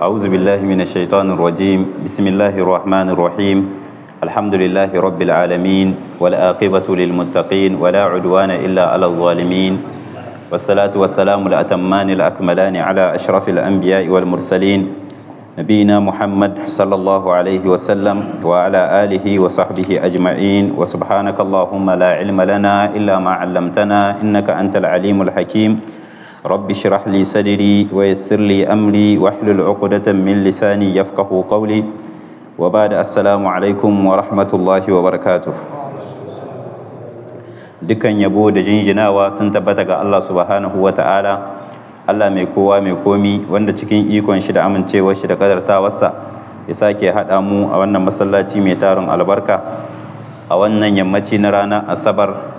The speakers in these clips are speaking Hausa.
أعوذ بالله من الشيطان الرجيم. بسم الله الرحمن الرحيم. الحمد لله رب العالمين والعاقبة للمتقين ولا عدوان إلا على الظالمين والصلاة والسلام الأتمان الأكملان على أشرف الأنبياء والمرسلين نبينا محمد صلى الله عليه وسلم وعلى آله وصحبه أجمعين وسبحانك اللهم لا علم لنا إلا ما علمتنا إنك أنت العليم الحكيم رب اشرح لي صدري ويسر لي أمري واحلل عقدة من لساني يفقه قولي وبعد السلام عليكم ورحمة الله وبركاته. Dukan yabo da jinjinawa sun tabbata ga Allah subhanahu wa ta'ala, Allah mai kowa mai komi wanda cikin ikon shi da amincewar shi da kadartawarsa ya sake haɗa mu a wannan masallaci mai tarin albarka a wannan yammaci na ranar Asabar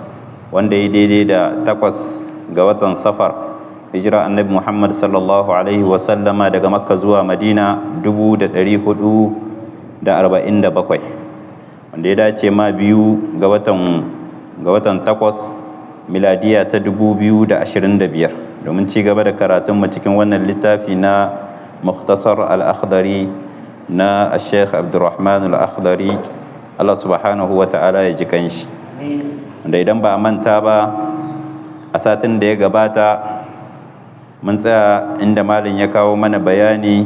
wanda ya daidai da 8 ga watan Safar hijira annabi Muhammad sallallahu alaihi wasallama daga Makka zuwa Madina 1447 wanda ya dace ma 2 ga watan 8 miladiya ta 2025 domin ci gaba da karatun mu cikin wannan littafi na Mukhtasar al-Akhdari na Sheikh Abdurrahman al-Akhdari, Allah subhanahu wa ta'ala ya ji kanshi. Wanda idan ba a manta ba a satin da ya gabata mun tsaya inda malin ya kawo mana bayani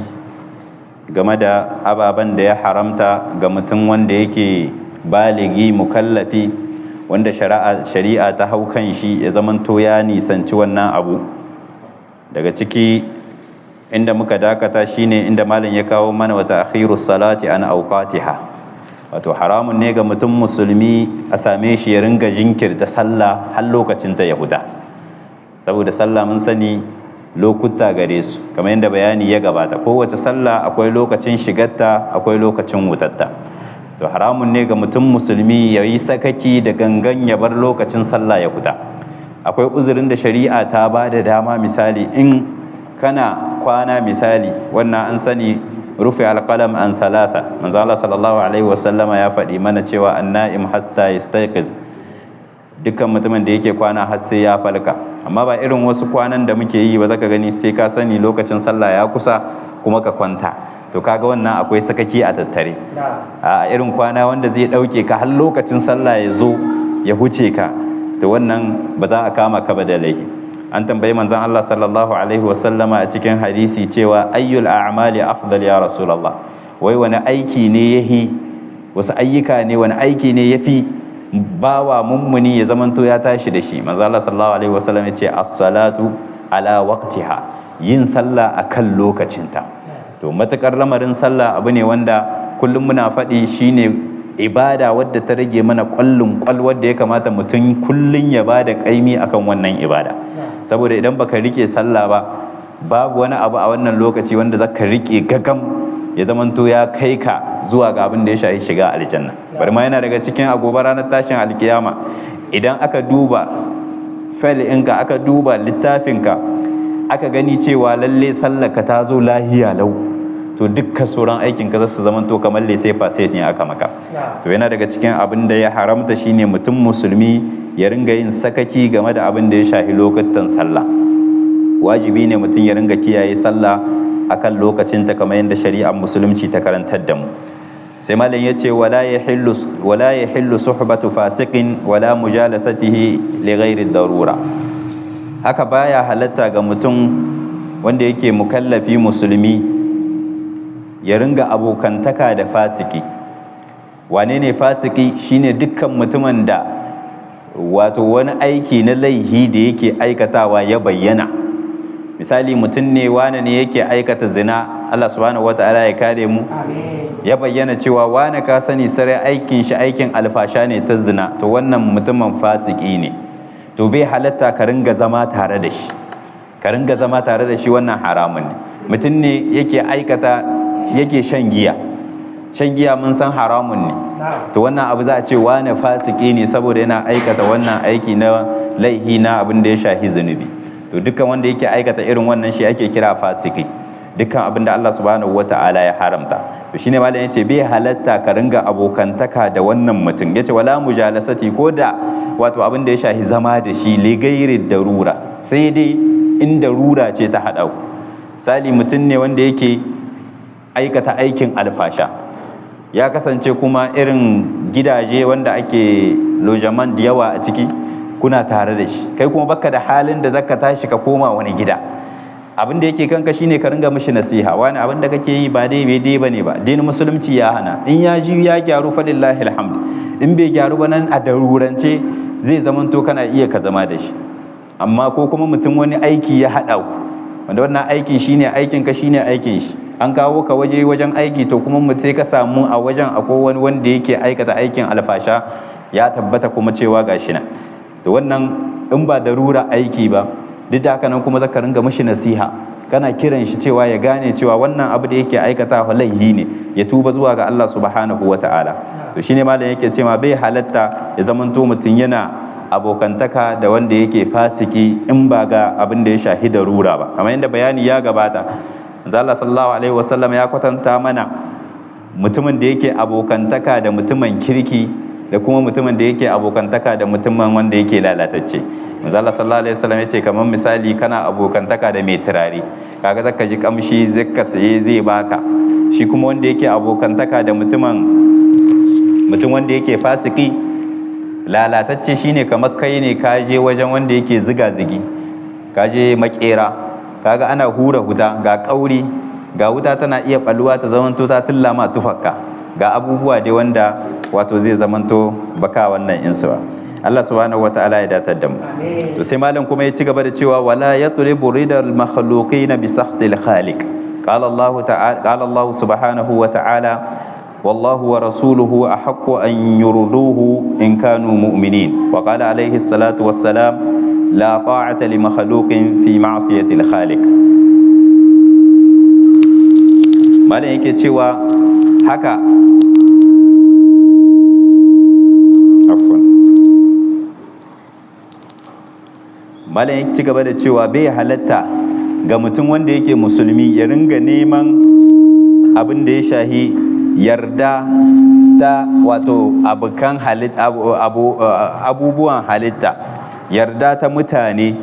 game da ababen da ya haramta ga mutum wanda yake baligi mukallafi wanda shari'a ta hau kan shi ya zamanto ya nisanci wannan abu. Daga ciki inda muka dakata shine inda malin ya kawo mana wata akhirus salati an awqatiha, wato haramun ne ga mutum musulmi a same shi ya ringa jinkirta sallah har lokacin ta ya huta, saboda sallah mun sani lokuta gare su kamar yadda bayani ya gabata. Kowace sallah akwai lokacin shigarta akwai lokacin wutarta. To haramun ne ga mutum musulmi ya yi sakaki da gangan ya bar lokacin sallah ya fita. Akwai uzurin da shari'a ta ba da dama, misali in kana kwana, misali wannan an sani rufe alqalam an thalatha, manzo Allah sallallahu alaihi wasallama ya faɗi mana cewa an-na'im hasta yastayqiz, dukkan mutumin da yake kwana har sai ya falka. Amma ba irin wasu kwanan da muke yi ba, zaka gani sai ka sani lokacin sallah ya kusa kuma ka kwanta. To kaga wannan akwai sakaki a tattare. A irin kwana wanda zai dauke ka har lokacin sallah ya zo ya huce ka, to wannan ba za a kama ka ba da laifi. An tambayi manzon Allah sallallahu alaihi wasallama a cikin hadisi cewa ayyul a'mali afdal ya rasulullah, wai wani aiki ne yahi, wasu ayyuka ne, wani aiki ne yafi bawa mummuni ya zamanto ya tashi da shi? Manzo Allah sallallahu alaihi wasallam ya ce as-salatu ala waqtiha, yin sallah akan lokacinta. To matakar lamarin sallah abu ne wanda kullum muna faɗi shine ibada wadda ta rage mana ƙwallon wadda ya kamata mutum kullum ya bada kaimi akan wannan ibada, saboda idan baka rike sallah ba, babu wani abu a wannan lokaci wanda zaka rike gagam ya zamanto ya kai ka zuwa ga abin da ya shafi shiga aljanna. Bari ma yana daga cikin agobar ranar tashin alkiyama, idan aka duba fa'il'inka, aka duba littafinka, aka gani cewa lalle sallaka ta zo lahiya lau, to dukkan sauran aikinka za su zamanto kamar lese faset ne aka maka. To yana daga cikin abin da ya haramta shine mutum musulmi ya ringa yin sakaki game da abin da ya shafi lokutan sallah. Wajibi ne mutum ya ringa kiyaye sallah akan lokacinta kamar yadda shari'ar musulunci ta karantar da mu. Sai malam ya ce wala yahillu suhbatu fasiqin wala mujalasatihi li ghairi darura. Haka baya halatta ga mutum wanda yake mukallafi musulmi ya ringa abokantaka da fasiki. Wane ne fasiki? Shine dukkan mutumin da wato wani aiki na laihi da yake aikatawa ya bayyana. Misali mutum ne wane ne yake aikata zina, Allah subhanahu wataala ya kare mu, ya bayyana cewa wane ka sani sarai aikin shi aikin alfasha ne ta zina, to wannan mutumin fasiki ne. To bai halatta ka ringa zama tare da shi, wannan haramun ne. Mutum ne yake shan giya mun san haramun ne, to wannan abu za a ce wane fasiki ne saboda yana aikata wannan aiki na laihi na abin da ya shahi zunubi. To dukkan wanda yake aikata irin wannan shi ake kira fasiki, dukkan abin da Allah subhanahu wata'ala ya haramta. To shine malam yace bai halatta ka ringa abokantaka da wannan mutum, yace wala mujalasati, ko da wato abin da ya shahi zama da shi li gairi darura, sai dai in darura ce ta hada ku. Misali mutum ne wanda yake aikata aikin alfasha, ya kasance kuma irin gidaje wanda ake lojaman da yawa a ciki kuna tare da shi, kai kuma baka da halin da zaka tashi ka koma wani gida, abin da yake kanka shine ka ringa mishi nasiha, wani abin da kake yi ba dai bane ba, dinin musulunci ya hana, in ya ji ya gyaru fa lillahi alhamd, in bai gyaru ba nan a darurance zai zamanto kana iya ka zama da shi. Amma ko kuma mutum wani aiki ya haɗa ku, wanda wannan aiki shine aikin ka shine aikin shi, an kawo ka wajen aiki to kuma mutum ka samu a wajen akwai wani wanda yake aikata aikin alfasha ya tabbata kuma cewa gashi nan, to wannan in ba darura aiki ba, duk da haka nan kuma zaka ringa mishi nasiha, kana kiran shi cewa ya gane cewa wannan abu da yake aikata laifi ne, ya tuba zuwa ga Allah subhanahu wata'ala. To shine malam yake cewa bai halatta ya zamanto mutum yana abokantaka da wanda yake fasiki in ba ga abin da ya shahi darura ba, kamar yadda bayani ya gabata, manzo Allah sallallahu alaihi wasallam ya kwatanta mana mutumin da yake abokantaka da mutumin kirki da kuma mutumin da yake abokantaka da mutumin wanda yake lalatacce. Manzo Allah sallallahu alaihi wasallam yace kamar misali kana abokantaka da mai turare, kaga zaka ji kamshi zaka saye zai baka, shi kuma wanda yake abokantaka da mutum wanda yake fasiki lalatacce shine kamar kai ne ka je wajen wanda yake ziga-zigi, ka je makera, kaga ana hura wuta ga kauri ga wuta tana iya balluwa ta zamanto ta tilla ma tufakka, ga abubuwa dai wanda wato zai zamanto baka wannan insuwa. Allah subhanahu wata'ala ya datar da mu. To sai malam kuma ya ci gaba da cewa wala yatlubu ridal makhluqin bi sakhtil khaliq. Qala Allah subhanahu wata'ala wallahu wa rasuluhu ahaqqu an yurduhu in kanu mu'minin. Wa qala alayhi salatu wassalam la ta'ata li makhluqin fi ma'siyati al-khaliq. Malam yake cewa haka malam ya ci gaba da cewa bai halatta ga mutum wanda yake musulmi ya ringa neman abin da ya shahi yarda ta wato abubuwan halitta, yarda ta mutane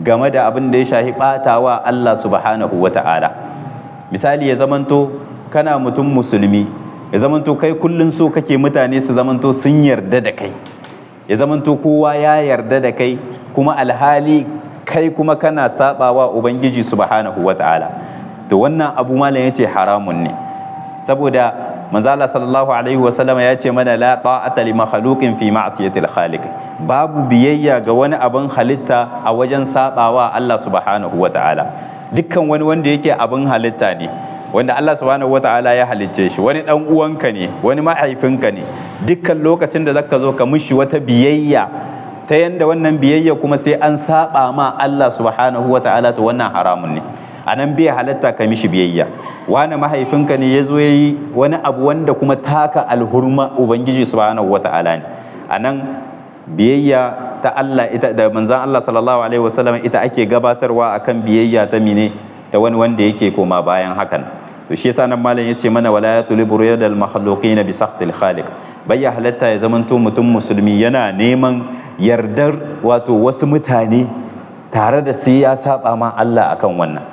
game da abin da ya shahi batawa Allah subhanahu wata'ala. Misali ya zamanto kana mutum musulmi, ya zamanto kai kullun so kake mutane su zamanto sun yarda da kai, ya zamanto kowa ya yarda da kai, kuma alhali kai kuma kana sabawa ubangiji subhanahu wata'ala. To wannan abu malam yace haramun ne, saboda manzo Allah sallallahu alaihi wasallam ya ce mana la ta'ata li makhluqin fi ma'siyatil khaliq, babu biyayya ga wani abin halitta a wajen sabawa Allah subhanahu wata'ala. Dukkan wani wanda yake abin halitta ne, wanda Allah subhanahu wata'ala ya halicce shi, wani dan uwanka ne, wani mahaifinka ne, dukkan lokacin da zaka zo ka mishi wata biyayya ta yanda wannan biyayya kuma sai an saba ma Allah subhanahu wata'ala, to wannan haramun ne. Anan bai halatta ka mishi biyayya. Wani mahaifinka ne ya zo ya yi wani abu wanda kuma taka alhurma ubangiji subhanahu wata'ala ne, anan biyayya ta Allah ita da manzon Allah sallallahu alaihi wasallam ita ake gabatarwa akan biyayya ta mine ta wani wanda yake koma bayan hakan. To shi yasa nan malam yace mana wala yatlubu ridal makhluqin bi sakhtil khaliq, bai halatta ya zamanto mutum musulmi yana neman yardar wato wasu mutane tare da sai ya saba ma Allah akan wannan.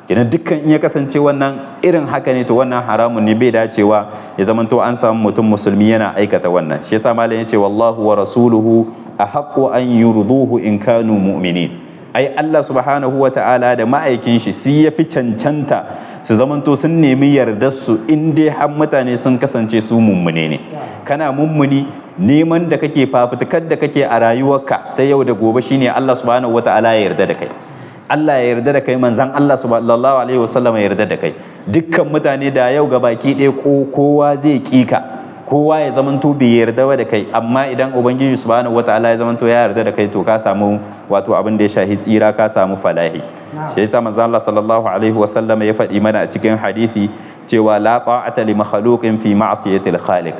Kenan dukkan in ya kasance wannan irin haka ne, to wannan haramun ne, bai dacewa ya zamanto an samu mutum musulmi yana aikata wannan. Shi yasa malam yace wallahu wa rasuluhu ahaqqu an yurduhu in kanu mu'minin. Ai Allah subhanahu wata'ala da ma'aikin shi ya fi cancanta su zamanto sun nemi yardar su in dai har mutane sun kasance su mummune ne. Kana mummuni, neman da kake fafutukar da kake a rayuwarka ta yau da gobe shine Allah subhanahu wata'ala ya yarda da kai, Allah ya yarda da kai, manzon Allah sallallahu alaihi wasallam ya yarda da kai. Dukkan mutane da yau gabaki ɗaya kowa zai kika, kowa ya zamanto bai yarda da kai, amma idan ubangiji subhanahu wataala ya zamanto ya yarda da kai, to ka samu wato abin da ya shahi tsira, ka samu falahi. Shi yasa manzon Allah sallallahu alaihi wasallam ya faɗi mana a cikin hadisi cewa la ta'ata li makhluqin fi ma'siyatil khaliq,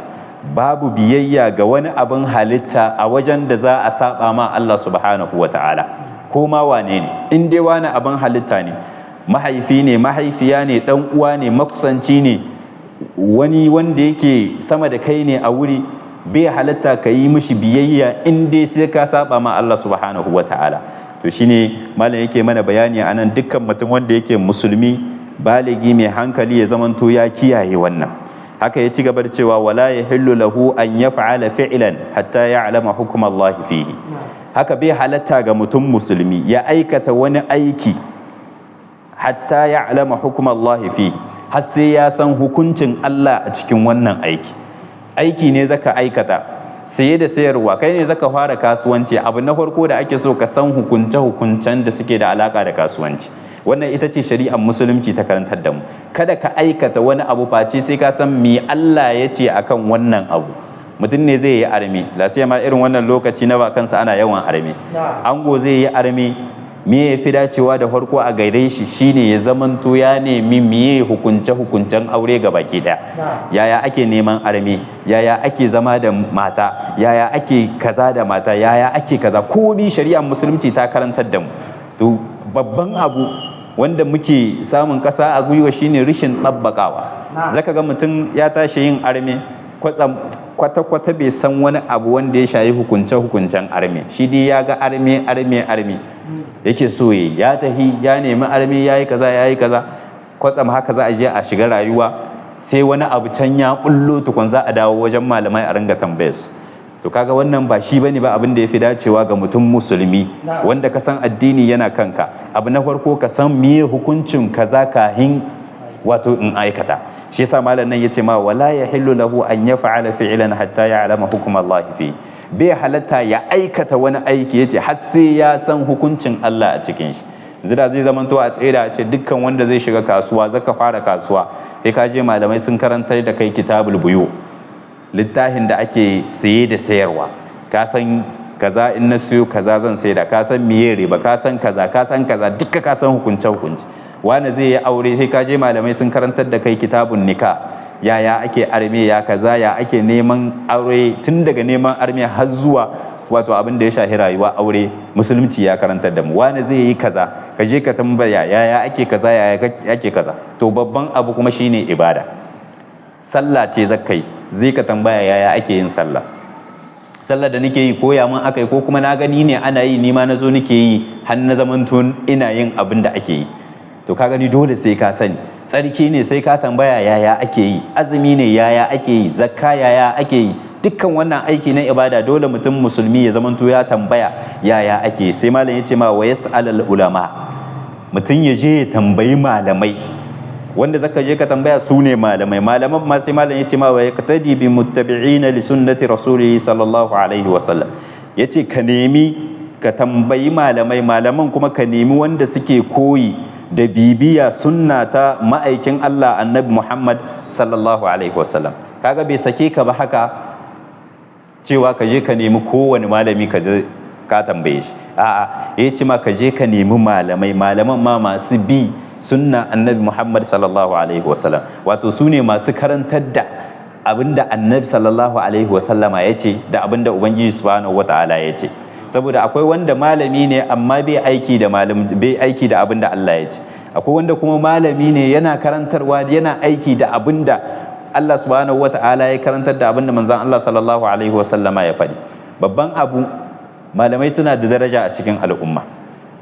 babu biyayya ga wani abin halitta a wajen da za a saba ma Allah subhanahu wataala. Ko ma wane ne, in dai wani abin halitta ne, mahaifi ne, mahaifiya ne, dan uwa ne, makusanci ne, wani wanda yake sama da kai ne a wuri, bai halitta ka yi mishi biyayya in dai sai ka saba ma Allah subhanahu wata'ala. To shine malam yake mana bayani anan, dukkan mutum wanda yake musulmi baligi mai hankali ya zamanto ya kiyaye wannan. Haka ya ci gaba da cewa wala yahillu lahu an yaf'ala fi'lan hatta ya'lama hukm Allah fihi. Haka bai halatta ga mutum musulmi ya aikata wani aiki hatta ya'lama hukm Allah fihi, har sai ya san hukuncin Allah a cikin wannan aiki. Aiki ne zaka aikata, saye da sayarwa, kai ne zaka fara kasuwanci, abu na farko da ake so ka san hukunce-hukuncen da suke da alaka da kasuwanci. Wannan ita ce shari'ar musulunci ta karantar da mu. Kada ka aikata wani abu face sai ka san me Allah ya ce akan wannan abu. Mutum ne zai yi arme, lasiya ma irin wannan lokaci na bakansa ana yawan arme. Ango zai yi arme, me ya fi dacewa da farko a gaire shi shine ya zamanto ya nemi miye hukunce-hukuncen aure ga baki daya. Yaya ake neman arme, yaya ake zama da mata, yaya ake kaza da mata, yaya ake kaza, komi shari'ar musulunci ta karantar da mu. To babban abu wanda muke samun ƙasa a gwiwa shine rishin ɗabbakawa. Zaka ga mutum ya tashi yin arme, kwata-kwata bai san wani abu wanda ya shayi hukunce-hukuncen arme. Shi dai ya ga arme yake so ya tahi ya nemi arme, ya yi kaza, kwatsam haka za a je a shiga rayuwa, sai wani abu can ya bullo tukun za a dawo wajen malamai a ringa tambayar su. To kaga wannan ba shi bane ba abin da yafi dacewa ga mutum musulmi wanda ka san addini yana kanka. Abu na farko ka san miye hukuncin kaza kahin wato in aikata. Shi yasa malam nan yace ma wala yahillu lahu an yaf'ala fi'lan hatta ya'lama hukm Allah fi. Bai halatta ya aikata wani aiki yace har sai ya san hukuncin Allah a cikin shi. Zira zai zamanto a tsira a ce dukkan wanda zai shiga kasuwa, zaka fara kasuwa sai ka je malamai sun karantar da kai kitabul buyu, littafin da ake saye da sayarwa. Ka san kaza in na siyo kaza zan saida, ka san miye riba, ka san kaza duka ka san hukunce wani zai yi aure sai ka je malamai sun karantar da kai kitabun nika, yaya ake arme, ya kaza, ya ake neman aure, tun daga neman arme har zuwa wato abin da ya shahi rayuwa aure, musulunci ya karantar da mu. Wani zai yi kaza, ka je ka tambaya yaya ake kaza, yaya ake kaza. To babban abu kuma shine ibada. Sallah ce zakai, zai ka tambaya yaya ake yin sallah. Sallah da nake yi koya mun akai ko kuma na gani ne ana yi, ni ma na zo nake yi har na zamanto ina yin abin da ake yi. To ka gani dole sai ka sani. Tsarki ne sai ka tambaya yaya ake yi, azumi ne yaya ake yi, zakka yaya ake yi. Dukkan wannan aiki na ibada dole mutum musulmi ya zamanto ya tambaya yaya ake yi. Sai malam yace ma wa yas'alul ulama, mutum ya je ya tambayi malamai, wanda zaka je ka tambaya su ne malamai. Malaman ma sai malam yace ma wa yaqtadi bi muttabi'ina li sunnati rasulihi sallallahu alaihi wa sallam. Yace ka nemi ka tambayi malamai, malaman kuma ka nemi wanda suke koyi da bibiya sunna ta ma'aikin Allah annabi Muhammad sallallahu alaihi wa sallam. Kaga bai sake ka ba haka cewa ka je ka nemi kowane malami ka je ka tambaye shi. A'a, yace ma ka je ka nemi malamai, malaman ma masu bi sunna annabi Muhammad sallallahu alaihi wasallam, wato su ne masu karantar da abinda annabi sallallahu alaihi wasallama ya ce da abinda ubangiji subhanahu wata'ala ya ce. Saboda akwai wanda malami ne amma bai aiki da abinda Allah ya ce. Akwai wanda kuma malami ne yana karantarwa, yana aiki da abinda Allah subhanahu wata'ala ya karantar da abinda manzon Allah sallallahu alaihi wasallama ya faɗi. Babban abu, malamai suna da daraja a cikin al'umma.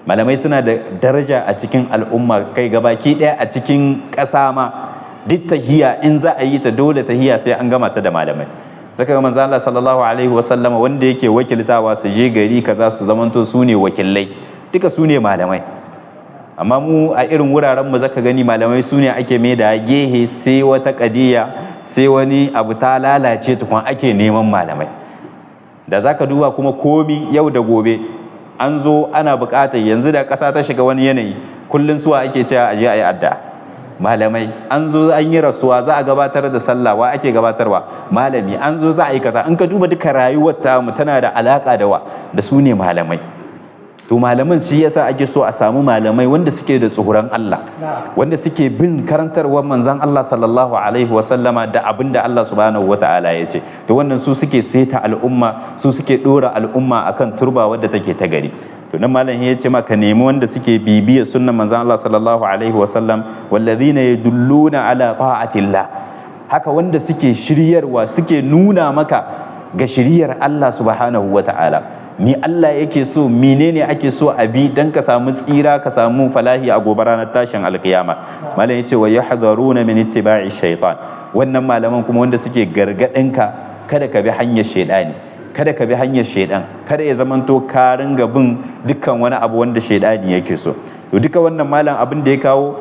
Malamai suna da daraja a cikin al'umma, kai gabaki ɗaya a cikin ƙasa ma. Duk tahiya in za a yi ta dole tahiya sai an gama ta da malamai. Saka ga manzo Allah sallallahu alaihi wasallama wanda yake wakiltawa su je gari kaza su zamanto su ne wakilai, duka su ne malamai. Amma mu a irin wuraren mu zaka gani malamai su ne ake mai da gehe, sai wata kadiya, sai wani abu ta lalace tukun ake neman malamai. Da zaka duba kuma komi yau da gobe an zo ana buƙatar, yanzu da ƙasa ta shiga wani yanayi kullun suwa ake cewa aje ayi adda, malamai. An zo an yi rasuwa za a gabatar da sallah, wa ake gabatarwa? Malami. An zo za a yi kaza. In ka duba duka rayuwar ta mu tana da alaka da da su ne malamai. To malaman shi yasa ake so a samu malamai wanda suke da tsoron Allah, wanda suke bin karantarwar manzon Allah sallallahu alaihi wasallama da abinda Allah subhanahu wataala ya ce. To wannan su suke saita al'umma, su suke dora al'umma akan turba wadda take ta gari. To nan malam ya ce maka nemi wanda suke bibiyar sunnan manzon Allah sallallahu alaihi wasallam, wallazina yadulluna ala ta'atillah. Haka wanda suke shiryarwa, suke nuna maka ga shiriyar Allah subhanahu wataala. ni Allah yake so, menene ake so a bi dan ka samu tsira, ka samu falahi a gobe ranar tashin alkiyama. Malam yace wa yahdharuna min ittiba'i shaytan. Wannan malaman kuma wanda suke gargadin ka kada ka bi hanyar shaydani, kada ka bi hanyar shaydan, kada ya zamanto ka ringa bin dukkan wani abu wanda shaydani yake so. To duka wannan malam abin da ya kawo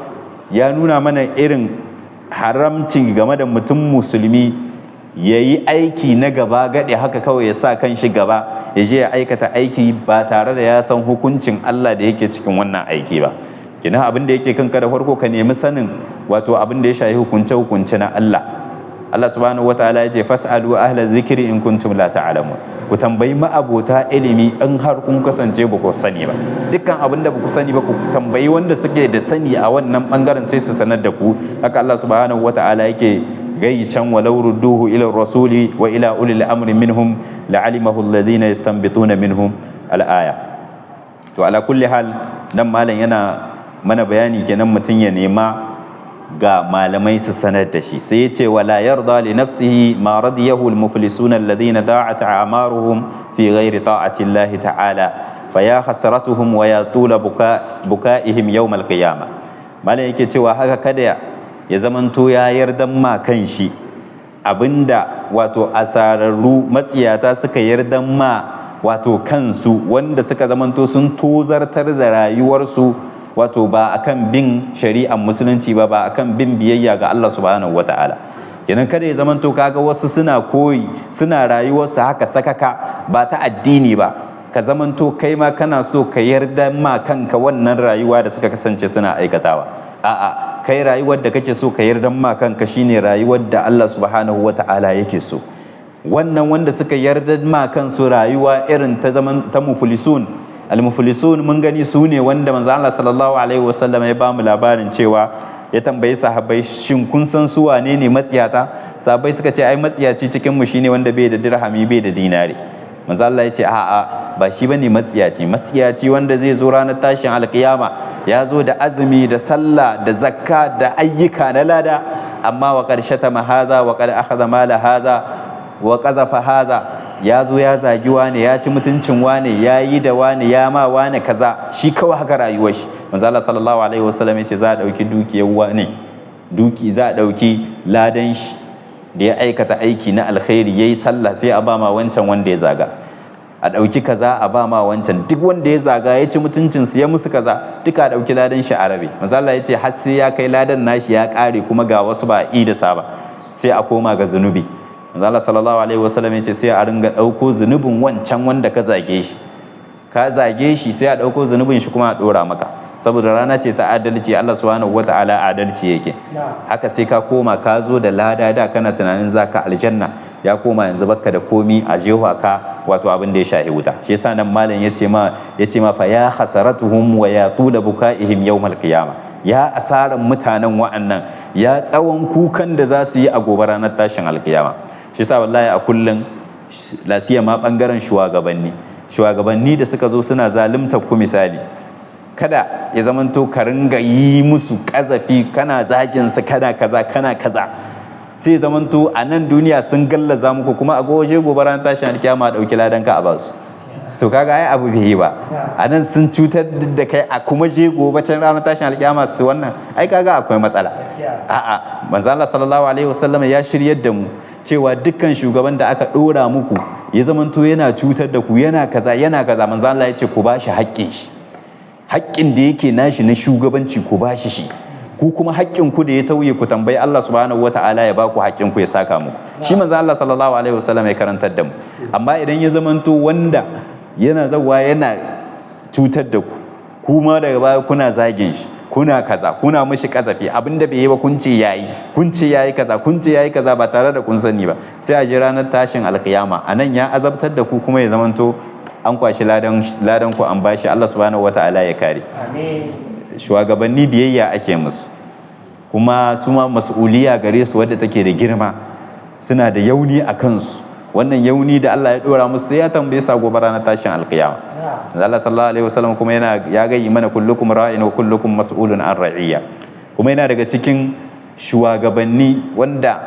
ya nuna mana irin haramci game da mutum musulmi ya yi aiki na gaba gaɗe haka kawai ya sa kan shi gaba ya je ya aikata aiki ba tare da ya san hukuncin Allah da yake cikin wannan aiki ba. Kina abin da yake kanka da farko ka nemi sanin wato abin da ya shafi hukunce na Allah. Allah subhanahu wataala ya ce fas'alu ahla dhikri in kuntum la ta'lamun. Ku tambayi ma'abota ilimi in har kun kasance ba ku sani ba. Dukkan abin da ba ku sani ba ku tambayi wanda suke da sani a wannan bangaren sai su sanar da ku. Haka Allah subhanahu wataala yake gayi can walau rudduhu ila rasuli wa ila ulil amri minhum la'alimahu alladhina yastanbituna minhum al-aya. To ala kulli hal nan malam yana mana bayani kenan mutun ya nema ga malamai su sanar da shi, sai yace wala yarda li nafsihi ma radiyahu al-muflisuna alladhina da'at a'maruhum fi ghairi ta'ati Allah ta'ala fa ya hasratuhum wa ya tula bukaihim yawm al-qiyamah. Malam yake cewa haka kada ya zamanto ya yardan ma kan shi abinda wato asararru matsiyata suka yardan ma wato kansu, wanda suka zamanto sun tozartar da rayuwarsu wato ba akan bin shari'ar musulunci ba akan bin biyayya ga Allah subhanahu wata'ala. Kenan kada ya zamanto kaga wasu suna koyi suna rayuwarsu haka sakaka ba ta addini ba, ka zamanto kai ma kana so ka yarda ma kanka wannan rayuwa da suka kasance suna aikatawa. A'a, kai rayuwar da kake so ka yarda ma kanka shine rayuwar da Allah subhanahu wata'ala yake so. Wannan wanda suka yarda ma kansu rayuwa irin ta zaman ta muflisun, al-muflisun mun gani su ne wanda manzo Allah sallallahu alaihi wasallam ya bamu labarin cewa ya tambayi sahabbai shin kun san su wane ne matsiyata? Sahabbai suka ce ai matsiyaci cikin mu shine wanda bai da dirhami bai da dinari. Manzo Allah ya ce a'a ba shi bane matsiyaci wanda zai zo ranar tashin alkiyama ya zo da azumi da sallah da zakka da ayyuka na lada, amma wa qarshata mahaza wa qad akhadha mala haza wa qadhafa haza, ya zo ya zagi wane, ya ci mutuncin wane, ya yi da wane, ya ma wane kaza, shi kawai haka rayuwar shi. Manzo Allah sallallahu alaihi wasallam ya ce za a dauki dukiyar wane, za a dauki ladan shi da ya aikata aiki na alkhairi yayi sallah sai a ba ma wancan wanda ya zaga, a dauki kaza a ba ma wancan, duk wanda ya zaga ya ci mutuncin su ya musu kaza duka a dauki ladan shi a rabe. Manzo Allah ya ce har sai ya kai ladan nashi ya kare kuma ga wasu ba a da sa ba, sai a koma ga zunubi. Manzo Allah sallallahu alaihi wasallam ya ce sai a ringa dauko zunubin wancan wanda ka zage shi sai a dauko zunubin shi kuma a dora maka, saboda rana ce ta adalci, Allah subhanahu wata'ala adalci yake. Haka sai ka koma ka zo da lada da kana tunanin zaka aljanna, ya koma yanzu baka da komi a jewa ka wato abin da ya shahi wuta. Shi yasa nan malam yace ma fa ya hasaratuhum wa ya tula bukaihim yawmal qiyamah, ya asaran mutanen wa'annan, ya tsawon kukan da za su yi a gobe ranar tashin alkiyama. Shi yasa wallahi a kullun lasiya ma bangaren shugabanni da suka zo suna zalunta ku misali, kada ya zamanto ka ringa yi musu kazafi kana zagin su kana kaza sai zamanto a nan duniya sun gallaza muku kuma a goje gobe ran tashin alkiyama a dauki ladan ka a basu. To kaga ai abu bai yi ba, a nan sun cutar da kai a kuma je gobe can ranar tashin alkiyama su wannan, ai kaga akwai matsala. A'a, manzo Allah sallallahu alaihi wasallam ya shiryar da mu cewa dukkan shugaban da aka dora muku ya zamanto yana cutar da ku yana kaza manzo Allah ya ce ku bashi haƙƙin shi, haƙƙin da yake nashi na shugabanci ku bashi shi, ku kuma haƙƙin ku da ya tauye ku tambayi Allah subhanahu wataala ya baku haƙƙin ku ya saka muku. Shi manzo Allah sallallahu alaihi wasallam ya karantar da mu. Amma idan ya zamanto wanda yana zawa yana cutar da ku, kuma daga baya kuna zagin shi, kuna kaza, kuna mishi kazafi, abinda bai yi ba kun ce yayi kaza ba tare da kun sani ba, sai a ji ranar tashin alkiyama anan ya azabtar da ku kuma ya zamanto an kwashi ladan ku an bashi. Allah subhanahu wata'ala ya kare. Shugabanni biyayya ake musu, kuma su ma mas'uliya gare su wadda take da girma, suna da yauni a kansu. Wannan yauni da Allah ya dora musu sai ya tambaye sa gobe ranar tashin alkiyama. Allah sallallahu alaihi wasallam kuma ya gayi mana kullukum ra'in wa kullukum mas'ulun an ra'iyya. Kuma yana daga cikin shugabanni wanda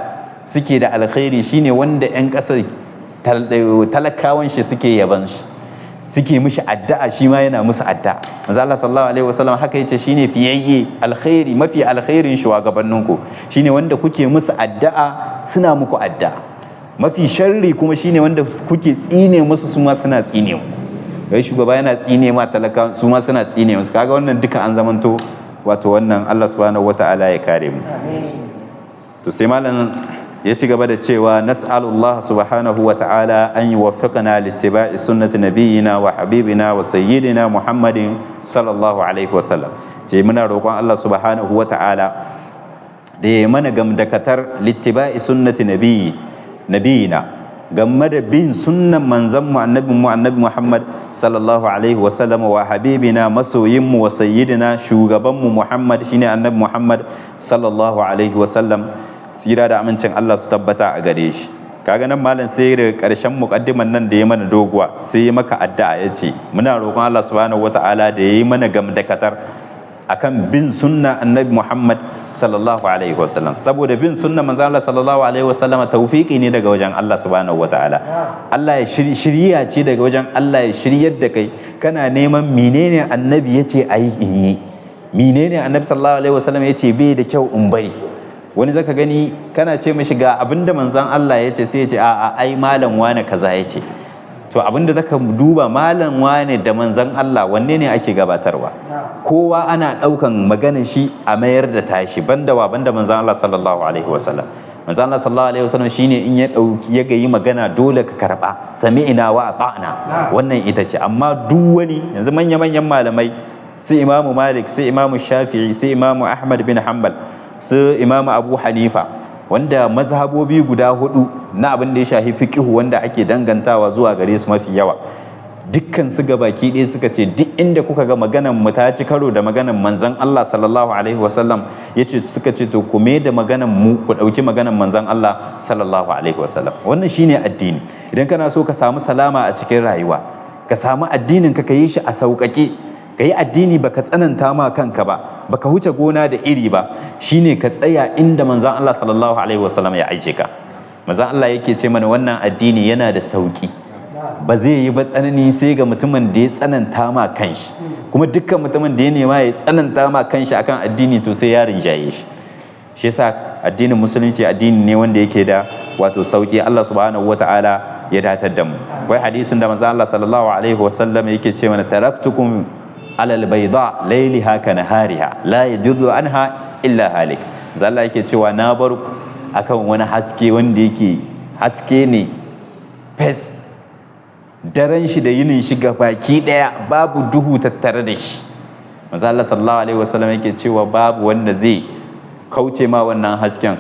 suke da alkhairi shine wanda 'yan ƙasar talakawan shi suke yaban shi. suke mishi addu'a shi ma yana musu addu'a. Manzo Allah sallallahu alaihi wasallam haka yace shine fiyayye alkhairi mafi alkhairin shugabanninku shine wanda kuke musu addu'a suna muku addu'a. Mafi sharri kuma shine wanda kuke tsine musu su ma suna tsine muku. Kai shugaba yana tsine ma talaka su ma suna tsine musu, kaga wannan duka an zamanto wato wannan Allah subhanahu wataala ya kare mu. To sai malam ya ci gaba da cewa nas'alullah subhanahu wa ta'ala an yuwaffiqana littiba'i sunnati nabiyyina wa habibina wa sayyidina Muhammadin sallallahu alaihi wasallam. Ce muna roƙon Allah subhanahu wa ta'ala da ya mana gamdakatar littiba'i sunnati nabiyyina game da bin sunnan manzon mu annabi Muhammad sallallahu alaihi wasallam wa habibina masoyin mu wa sayyidina shugaban mu Muhammad shine annabi Muhammad sallallahu alaihi wasallam. Tsira da amincin Allah su tabbata a gare shi. Kaga nan malam sai da karshen muqaddiman nan da ya mana doguwa sai ya maka addu'a ya ce muna roƙon Allah subhanahu wataala da yayi mana gamdakatar akan bin sunna annabi Muhammad sallallahu alaihi wasallam, saboda bin sunna manzo Allah sallallahu alaihi wasallam tawfiki ne daga wajen Allah subhanahu wataala. Allah ya shirya ce daga wajen Allah ya shiryar da kai kana neman menene annabi yace ayi in yi, menene annabi sallallahu alaihi wasallam yace bai da kyau in bari. Wani zaka gani kana ce mishi ga abinda manzon Allah ya ce sai ya ce a'a ai malam wane kaza ya ce. To abinda zaka duba malam wane da manzon Allah wanne ne ake gabatarwa? Kowa ana daukan maganar shi a mayar da tashi banda manzon Allah sallallahu alaihi wasallam. Manzon Allah sallallahu alaihi wasallam shine in ya gayi magana dole ka karba sami'na wa ata'na, wannan ita ce. Amma duk wani yanzu manyan malamai su Imamu Malik, su Imamu Shafi'i, su Imamu Ahmad bin Hanbal, su Imamu Abu Hanifa, wanda mazhabobi guda hudu na abin da ya shafi fiqhu wanda ake dangantawa zuwa gare su mafi yawa, dukkan su gabaki ɗaya suka ce duk inda kuka ga maganan mu ta ci karo da maganan manzon Allah sallallahu alaihi wasallam suka ce to ku me da maganan mu ku dauki maganan manzon Allah sallallahu alaihi wasallam. Wannan shine addini. Idan kana so ka samu salama a cikin rayuwa, ka samu addinin ka yi shi a sauƙaƙe, ka yi addini baka tsananta ma kanka ba, baka huce gona da iri ba, shine ka tsaya inda manzon Allah sallallahu alaihi wasallam ya aike ka. Manzon Allah yake ce mana wannan addini yana da sauki, ba zai yi ba tsanani sai ga mutumin da ya tsananta ma kanshi, kuma dukkan mutumin da ya nema ya tsananta ma kanshi akan addini to sai ya rinjaye shi. Shi yasa addinin musulunci addini ne wanda yake da wato sauki. Allah subhanahu wataala ya datar da mu. Akwai hadisin da manzon Allah sallallahu alaihi wasallam yake ce mana taraktukum alal bayda layliha ka nahariha la yajudu anha illa halik. Zalla yake cewa na bar ku akan wani haske wanda yake haske ne fes, daren shi da yinin shi baki daya babu duhu tattare da shi. Manzo Allah sallallahu alaihi wasallam yake cewa babu wanda zai kauce ma wannan hasken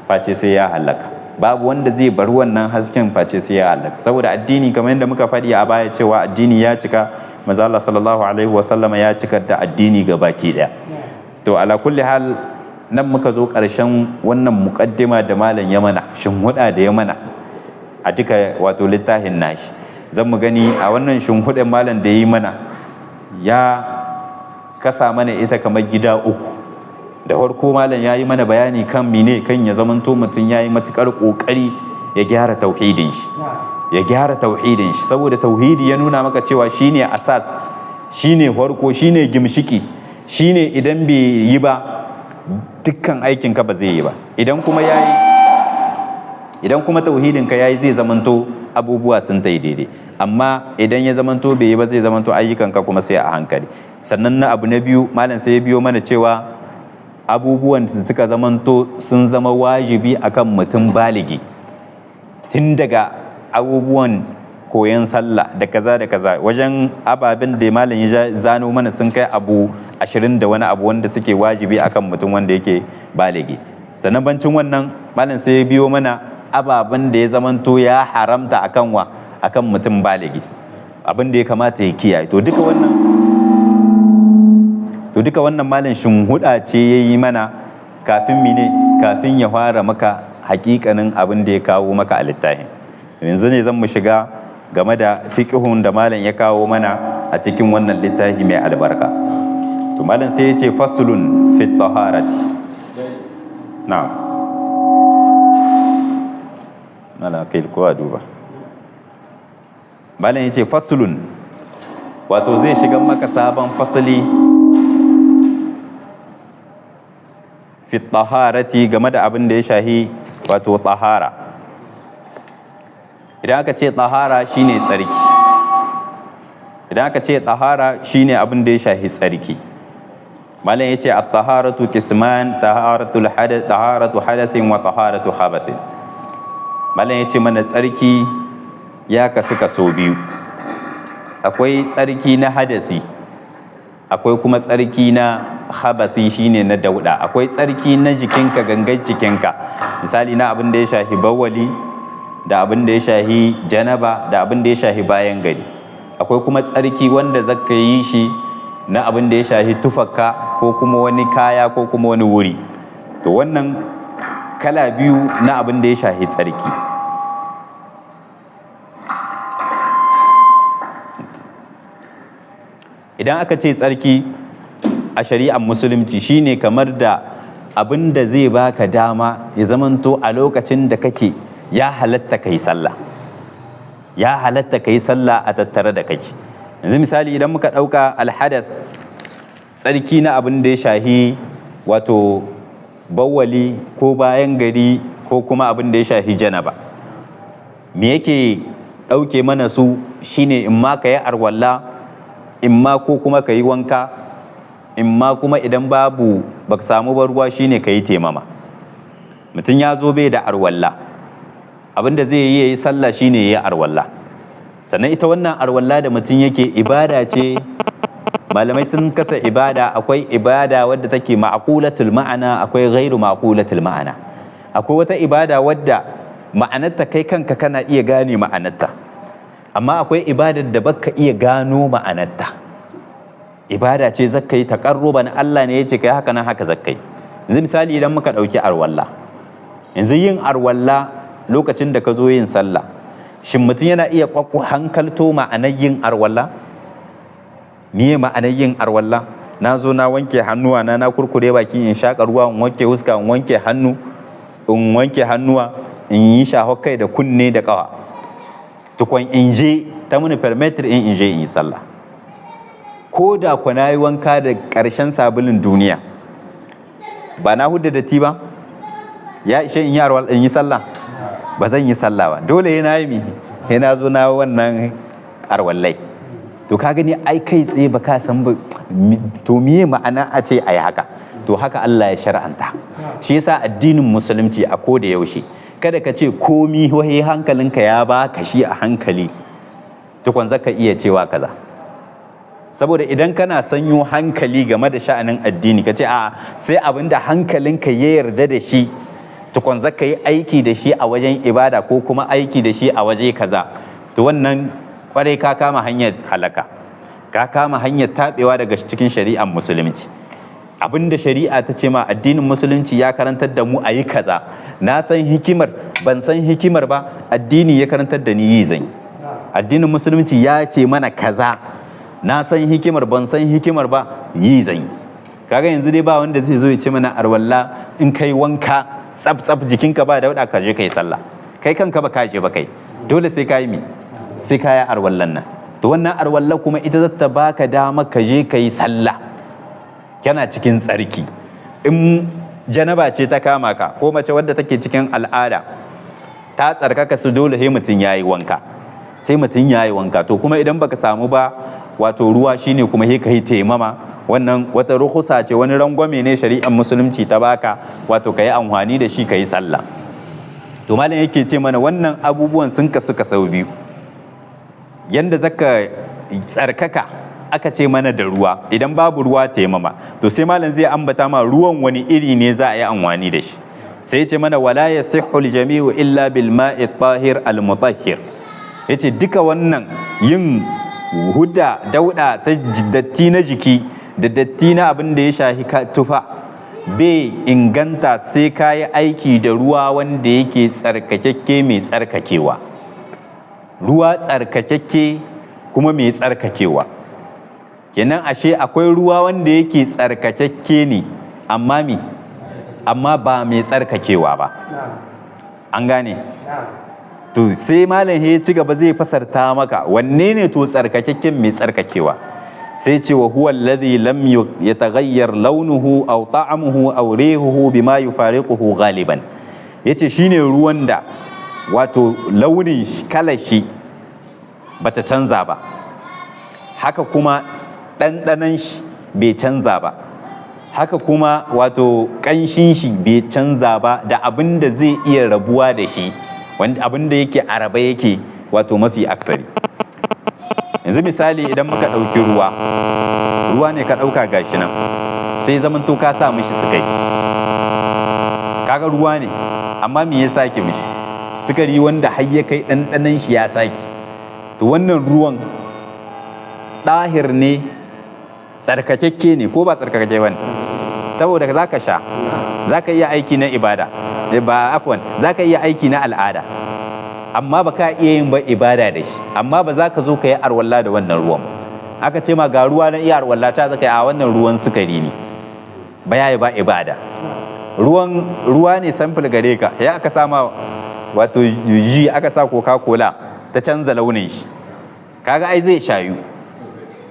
face sai ya halaka, babu wanda zai bar wannan hasken face sai ya halaka. Saboda addini kamar yadda muka faɗi a baya cewa addini ya cika, manzo Allah sallallahu alaihi wasallam ya cika da addini ga baki daya. To ala kulli hal nan muka zo ƙarshen wannan muqaddima da malam ya mana, shinhuda da ya mana a duka wato littafin nashi. Zan mu gani a wannan shinhudan malam da yi mana ya kasa mana ita kamar gida uku. Da farko malam ya yi mana bayani kan mine kan ya zamanto mutum ya yi matukar kokari ya gyara tauhidin shi, ya gyara tauhidin shi, saboda tauhidi ya nuna maka cewa shine asas, shine farko, shine gimshiki, shine idan bai yi ba dukkan aikin ka ba zai yi ba. Idan kuma tauhidin ka yayi zai zamanto abubuwa sun tai daidai, amma idan ya zamanto bai yi ba zai zamanto ayyukan ka kuma sai a hankali. Sannan na abu na biyu malam sai ya biyo mana cewa abubuwan da suka zamanto sun zama wajibi akan mutum baligi, tun daga abubuwan koyon sallah da kaza da kaza, wajen ababen da malam ya zano mana sun kai abu 20 da wani abu wanda suke wajibi akan mutum wanda yake baligi. Sannan bancin wannan malam sai ya biyo mana ababen da ya zamanto ya haramta akan mutum baligi, abin da ya kamata ya kiyaye. To duka wannan malam shinhuda ce ya yi mana kafin ya fara maka hakikanin abin da ya kawo maka a littafin. Yanzu ne zan mu shiga game da fiqhun da malam ya kawo mana a cikin wannan littafi mai albarka. To malam sai ya ce faslun fi taharati. Na'am. Malam kai ko a duba. Malam ya ce faslun wato zai shiga maka sabon fasali fi taharati game da abin da ya shahi wato tahara. Idan aka ce tahara shine tsarki, idan aka ce tahara shine abin da ya shahi tsarki. malam yace at-taharatu qisman, taharatul hadath, taharatu hadathin wa taharatu khabathin. malam yace mana tsarki ya kasu kaso biyu, akwai tsarki na hadathi, akwai kuma tsarki na khabathi shine na dauda. Akwai tsarki na jikinka, gangan jikinka, misali na abin da ya shahi bawali, da abin da ya shahi janaba, da abin da ya shahi bayan gari. Akwai kuma tsarki wanda zaka yi shi na abin da ya shahi tufaka ko kuma wani kaya ko kuma wani wuri. To wannan kala biyu na abin da ya shahi tsarki. Idan aka ce tsarki a shari'ar musulunci shine kamar da abin da zai baka dama ya zamanto a lokacin da kake ya halatta kai sallah, ya halatta kai sallah a tattare da kake. Yanzu misali idan muka ɗauka alhadath, tsarki na abin da ya shahi wato bawwali ko bayan gari ko kuma abin da ya shahi janaba, me yake ɗauke mana su shine in ma ka yi arwalla, in ma ko kuma ka yi wanka, in ma kuma idan babu baka samu ba ruwa shine ka yi temama. Mutum ya zo bai da arwalla, abin da zai yi ya yi sallah shine ya yi arwalla. Sannan ita wannan arwalla da mutum yake ibada ce, malamai sun kasa ibada, akwai ibada wadda take ma'qulatul ma'ana, akwai ghairu ma'qulatul ma'ana. Akwai wata ibada wadda ma'anarta kai kanka kana iya gane ma'anarta, amma akwai ibadar da baka iya gano ma'anarta. Ibada ce zakka yi taqarruban, Allah ne yace kai haka nan haka zakka yi. Yanzu misali idan muka dauki arwalla, yanzu yin arwalla lokacin da ka zo yin sallah, shin mutum yana iya hankalto ma'anar yin arwalla? Miye ma'anar yin arwalla? Na zo na wanke hannuwa na kurkure baki, in shaƙa ruwa, in wanke huska, in wanke hannu, in wanke hannuwa, in yi shahon kai da kunne da ƙawa, tukun in je ta muni permitir in je in yi sallah. Ko da ku na yi wanka da ƙarshen sabulin duniya, ba na hudda datti ba, ya ishe in yi sallah? Ba zan yi sallah ba, dole yana yi mi, yana zo na wannan arwallai. To ka gani ai kai tsaye ba ka san ba, to miye ma'ana a ce ai haka? To haka Allah ya shar'anta. Shi yasa addinin musulunci a ko da yaushe kada ka ce komi wai hankalinka ya baka shi a hankali tukun zaka iya cewa kaza. Saboda idan kana sanyo hankali game da sha'anin addini ka ce a sai abinda hankalinka ya yarda da shi tukun zaka yi aiki da shi a wajen ibada ko kuma aiki da shi a waje kaza, to wannan kwarai ka kama hanyar halaka, ka kama hanyar tabewa daga cikin shari'ar musulunci. Abinda shari'a ta ce ma addinin musulunci ya karantar da mu a yi kaza, na san hikimar ban san hikimar ba, addini ya karantar da ni yi zan yi. Addinin musulunci ya ce mana kaza, na san hikimar ban san hikimar ba, yi zan yi. Kaga yanzu dai ba wanda zai zo ya ce mana arwalla in kai wanka tsaf tsaf jikinka ba dauda ka je kai sallah, kai kanka ba ka je ba, kai dole sai ka yi mi, sai ka yi arwallan nan. To wannan arwalla kuma ita zata baka dama ka je ka yi sallah kana cikin tsarki. In janaba ce ta kama ka ko mace wadda take cikin al'ada ta tsarkaka su, dole sai mutum yayi wanka, sai mutum yayi wanka. To kuma idan baka samu ba wato ruwa shine kuma sai ka yi taimama, wannan wata ruhusa ce, wani rangwame ne shari'ar musulunci ta baka, wato ka yi amfani da shi ka yi sallah. To malam yake ce mana wannan abubuwan sun kasu kasau biyu. Yanda zaka tsarkaka aka ce mana da ruwa, idan babu ruwa taimama, to sai malam zai ambata ma ruwan wani iri ne za a yi amfani da shi. Sai ce mana wala yasihhu al-jami'u illa bil ma'i tahir al-mutahhir. Yace duka wannan yin hudda dauda ta datti na jiki da datti na abin da ya shahi tufa bai inganta sai ka yi aiki da ruwa wanda yake tsarkakekke mai tsarkakewa, ruwa tsarkakekke kuma mai tsarkakewa. Kenan ashe akwai ruwa wanda yake tsarkakekke ne amma ba mai tsarkakewa ba, an gane? to sai malam ya ci gaba zai fasarta maka wanne ne to tsarkakakken mai tsarkakewa, sai ce wa huwa alladhi lam yataghayyar launuhu aw ta'amuhu aw rihuhu bima yufariquhu ghaliban, yace shine ruwan da wato launin shi kalar shi bata canza ba, haka kuma ɗanɗanon shi bai canza ba, haka kuma wato ƙanshin shi bai canza ba da abin da zai iya rabuwa da shi, wanda abin da yake a rabe yake wato mafi aksari. Yanzu misali idan muka ɗauki ruwa ne ka ɗauka gashi nan sai zamanto ka sa mishi sukari, kaga ruwa ne amma me ya sake mishi sukari wanda har ya kai ɗanɗanon shi ya sake, to wannan ruwan ɗahir ne, tsarkakakke ne ko ba tsarkakakke ba ne, saboda za ka sha, za ka iya aiki na ibada, ba afwan, za ka iya aiki na al'ada, amma ba ka iya yin ba ibada da shi, amma ba za ka zo ka yi arwalla da wannan ruwan ba. Aka ce ma ga ruwa na iya arwalla ta zaka yi a wannan ruwan sukari ne, ba ya yi ba ibada. Ruwa ne samfil gare ka, ya aka sama wato yi aka sa coca-cola ta canza launin shi, kaga ai zai shayu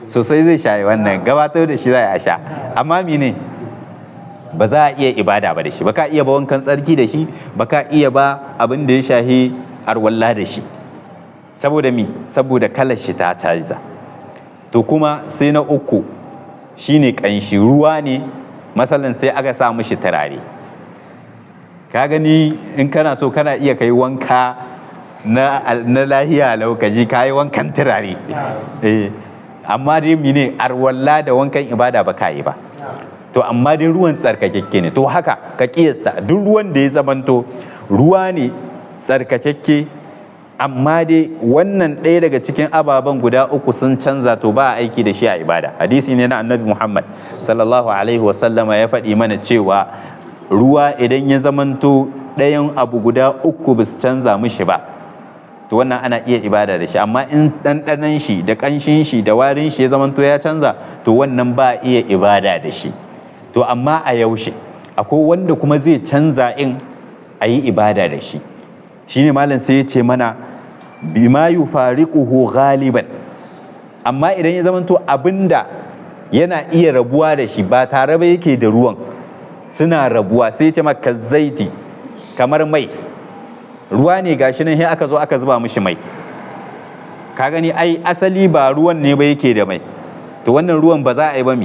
sosai, zai shayi wannan gabatar da shi za a sha, amma mene ba za a iya ibada ba da shi, ba ka iya ba wankan tsarki da shi, ba ka iya ba abin da ya shahi arwalla da shi, saboda mi saboda kalar shi ta canza. To kuma sai na uku shine kanshi, ruwa ne masalan sai aka sa mishi turare, ka gani in kana so kana iya kai wanka na lahiya laukaji ka yi wankan turare, amma dai mene arwalla da wankan ibada ba ka yi ba. To amma dai ruwan tsarkakakke ne, to haka ka kiyasta duk ruwan da ya zamanto ruwa ne tsarkakakke, amma dai wannan ɗaya daga cikin ababen guda uku sun canza, to ba a aiki da shi a ibada. Hadisi ne na annabi Muhammad sallallahu alaihi wasallama ya faɗi mana cewa ruwa idan ya zamanto ɗayan abu guda uku ba su canza mishi ba, to wannan ana iya ibada da shi, amma in ɗanɗanon shi da ƙanshin shi da warin shi ya zamanto ya canza, to wannan ba a iya ibada da shi. To amma a yaushe akwai wanda kuma zai canza in a yi ibada da shi, shine malam sai ya ce mana bima yufariquhu ghaliban, amma idan ya zamanto abinda yana iya rabuwa da shi ba tare ba yake da ruwan suna rabuwa, sai ya ce maka zaiti, kamar mai, ruwa ne gashi nan sai aka zo aka zuba mishi mai, ka gani ai asali ba ruwan ne ba yake da mai, to wannan ruwan ba za a yi ba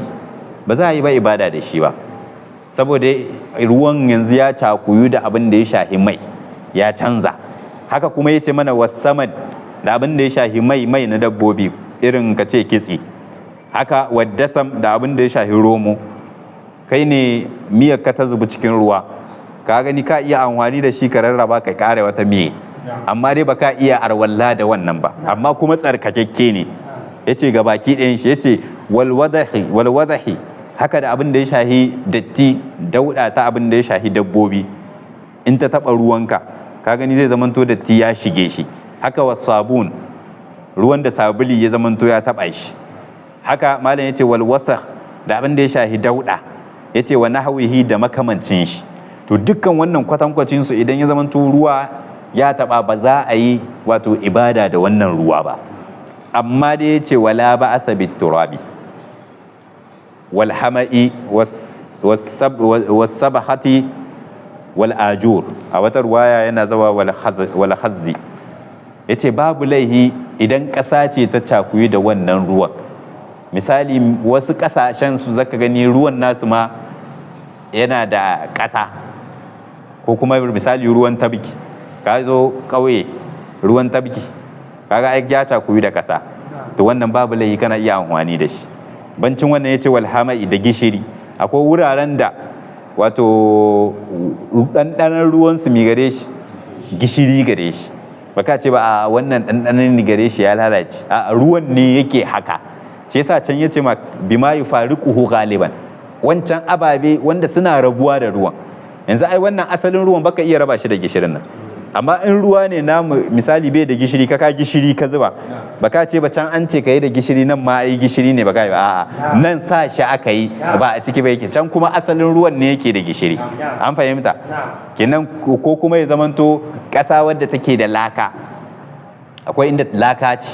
ba za a yi ba ibada da shi ba, saboda ruwan yanzu ya cakuyu da abin da ya shahi mai ya canza. Haka kuma ya ce mana wasaman da abin da ya shahi mai na dabbobi irin ka ce kitse, haka waddasam da abin da ya shahi romo, kai ne miyar ka ta zubi cikin ruwa, ka gani ka iya amfani da shi ka rarraba ka kare wata miye, amma dai ba ka iya arwalla da wannan ba, amma kuma tsarkakakke ne. Ya ce ga baki ɗayan shi, ya ce walwadahi, haka da abin da ya shahi datti dauɗa ta abin da ya shahi dabbobi, in ta taɓa ruwanka ka gani zai zamanto datti ya shige shi, haka wasabun, ruwan da sabuli ya zamanto ya taɓa shi, haka malam ya ce walwasakh da abin da ya shahi dauɗa, ya ce wa nahwihi da makamancin shi. To dukkan wannan kwatankwacin su idan ya zamanto ruwa ya taɓa ba za a yi wato ibada da wannan ruwa ba, amma da ya ce wala ba asabit turabi wal hama'i was sabahati wal ajur, a wata ruwaya yana zawa wal hazzi, ya ce babu laihi idan ƙasa ce ta cakuyi da wannan ruwan. Misali wasu ƙasashen su zaka gani ruwan nasu ma yana da ƙasa, ko kuma misali ruwan tabki, ka zo ƙauye ruwan tabki kaga ai ya cakuyi da ƙasa, to wannan babu laihi kana iya amfani da shi. Bancin wannan ya ce wal hama'i da gishiri, akwai wuraren da wato ɗanɗanon ruwansu mi gare shi gishiri gare shi, baka ce ba a wannan ɗanɗanon gare shi ya lalace, a ruwan ne yake haka, shi yasa can yace ma bima yufariquhu ghaliban, wancan ababe wanda suna rabuwa da ruwan. Yanzu ai wannan asalin ruwan baka iya raba shi da gishirin nan, amma in ruwa ne namu misali bai da gishiri ka gishiri ka zuba baka ce ba can an ce ka yi da gishiri nan ma ai gishiri ne baka yi ba a'a nan sa shi aka yi ba a ciki ba yake can kuma asalin ruwan ne yake da gishiri an fahimta kenan ko kuma ya zamanto ƙasa wadda take da laka akwai inda laka ce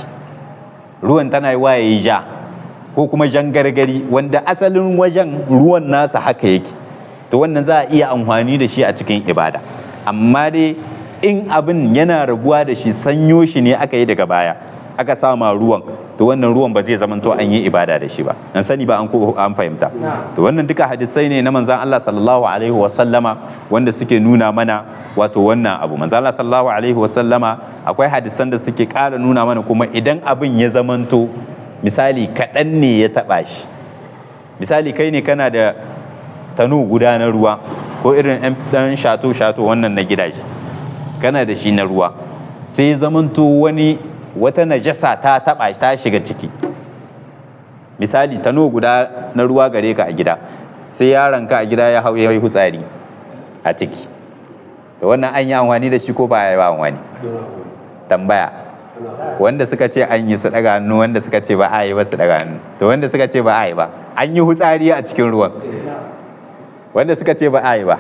ruwan tana yi waye ja ko kuma jan gargari wanda asalin wajen ruwan nasa haka yake to wannan za a iya amfani da shi a cikin ibada amma dai in abin yana raguwa da shi sanyo shi ne aka yi daga baya aka sama ruwan to wannan ruwan ba zai zamanto an yi ibada da shi ba an sani ba an fahimta to wannan duka hadisai ne na manzon Allah sallallahu alaihi wasallama wanda suke nuna mana wato wannan abu manzon Allah sallallahu alaihi wasallama akwai hadisan da suke ƙara nuna mana kuma idan abin ya zamanto misali kaɗan ne ya taɓa shi misali kai ne kana da tano guda na ruwa ko irin ɗan shato wannan na gidaje kana da shi na ruwa sai zamanto wata najasa ta taba ta shiga ciki misali tano guda na ruwa gare ka a gida sai yaronka a gida ya hau ya yi hutsari a ciki da wannan an yi amfani da shi ko ba ya yi amfani tambaya wanda suka ce an yi su daga hannu wanda suka ce ba a yi ba su daga hannu to wanda suka ce ba a yi ba an yi hutsari a cikin ruwan wanda suka ce ba a yi ba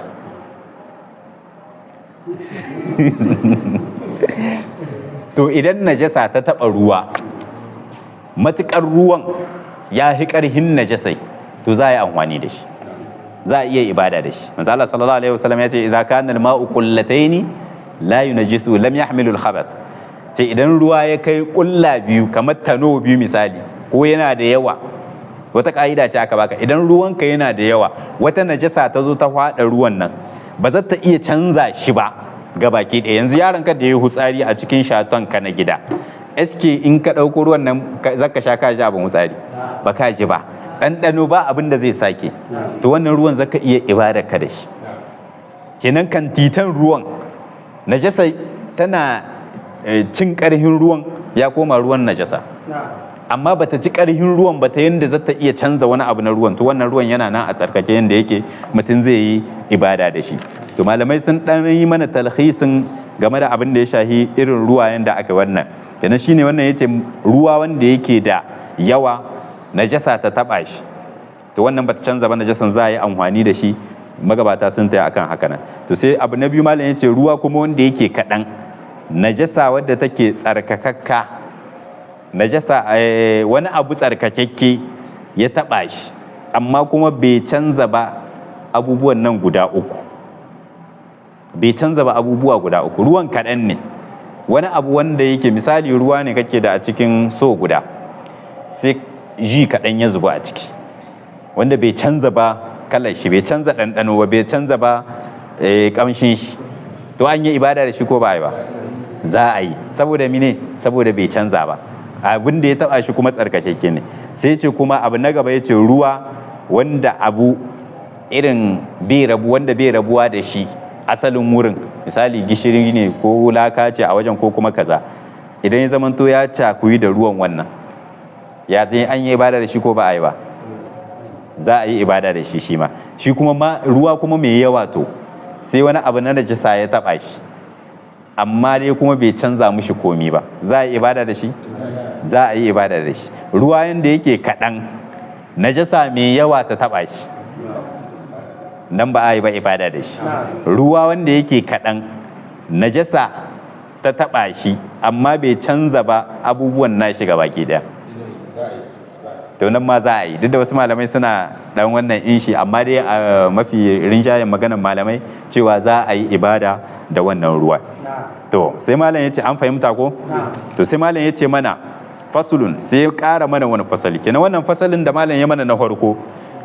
to idan najasa ta taɓa ruwa matuƙar ruwan ya fi ƙarhin najasai to za a yi amfani da shi za a iya ibada da shi manzo Allah sallallahu alaihi wasallam ya ce idza kana al-ma'u qullataini la yunajjisu lam yahmilu al-khabath ce idan ruwa ya kai ƙulla biyu kamar tano biyu misali ko yana da yawa wata ka'ida ce aka baka idan ruwanka yana da yawa wata najasa ta zo ta faɗa ruwan nan ba za ta iya canza shi ba ga baki ɗaya yanzu yaron ka da ya hutsari a cikin shaton ka na gida eske in ka ɗauko ruwan nan zaka sha ka ji abin hutsari ba ka ji ba ɗanɗano ba abin da zai sake to wannan ruwan zaka iya ibadar ka da shi kenan kan titan ruwan najasa tana cin ƙarhin ruwan ya koma ruwan najasa amma bata ci ƙarhin ruwan ba ta yadda za ta iya canza wani abu na ruwan to wannan ruwan yana nan a tsarkake yadda yake mutum zai yi ibada da shi to malamai sun ɗan yi mana talhisin game da abin da ya shahi irin ruwayen da aka wannan kenan shine wannan yace ruwa wanda yake da yawa najasa ta taba shi to wannan bata canza ba najasan za a yi amfani da shi magabata sun taya akan haka nan to sai abu na biyu malam yace ruwa kuma wanda yake kaɗan najasa wadda take tsarkakakka najasa wani abu tsarkakakke ya taɓa shi amma kuma bai canza ba abubuwan nan guda uku bai canza ba abubuwa guda uku ruwan kaɗan ne wani abu wanda yake misali ruwa ne kake da a cikin so guda sai ji kaɗan ya zuba a ciki wanda bai canza ba kalar shi bai canza ɗanɗano ba bai canza ba ƙamshin shi to an yi ibada da shi ko ba a yi ba za a yi saboda mine saboda bai canza ba abin da ya taba shi kuma tsarkakeke ne sai ce kuma abu na gaba ya ce ruwa wanda abu irin wanda bai rabuwa da shi asalin wurin misali gishiri ne ko laka ce a wajen ko kuma kaza idan ya zamanto ya cakuyi da ruwan wannan ya tsaye an yi ibada da shi ko ba a yi ba za a yi ibada da shi ma shi kuma ruwa kuma mai yawa to sai wani abu na najasa ya taba shi amma dai kuma bai canza mushi komi ba za a yi ibada da shi za a yi ibada da shi ruwa yanda yake kaɗan najasa mai yawa ta taɓa shi nan ba a yi ba ibada da shi ruwa wanda yake kaɗan najasa ta taɓa shi amma bai canza ba abubuwan nashi ga baki ɗaya to nan ma za a yi duk da wasu malamai suna ɗan wannan inshi amma dai a mafi rinjayen maganar malamai cewa za a yi ibada da wannan ruwa to sai malam ya ce an fahimta ko to sai malam ya ce mana fasulun sai ya ƙara mana wani fasali kenan wannan fasalin da malam ya mana na farko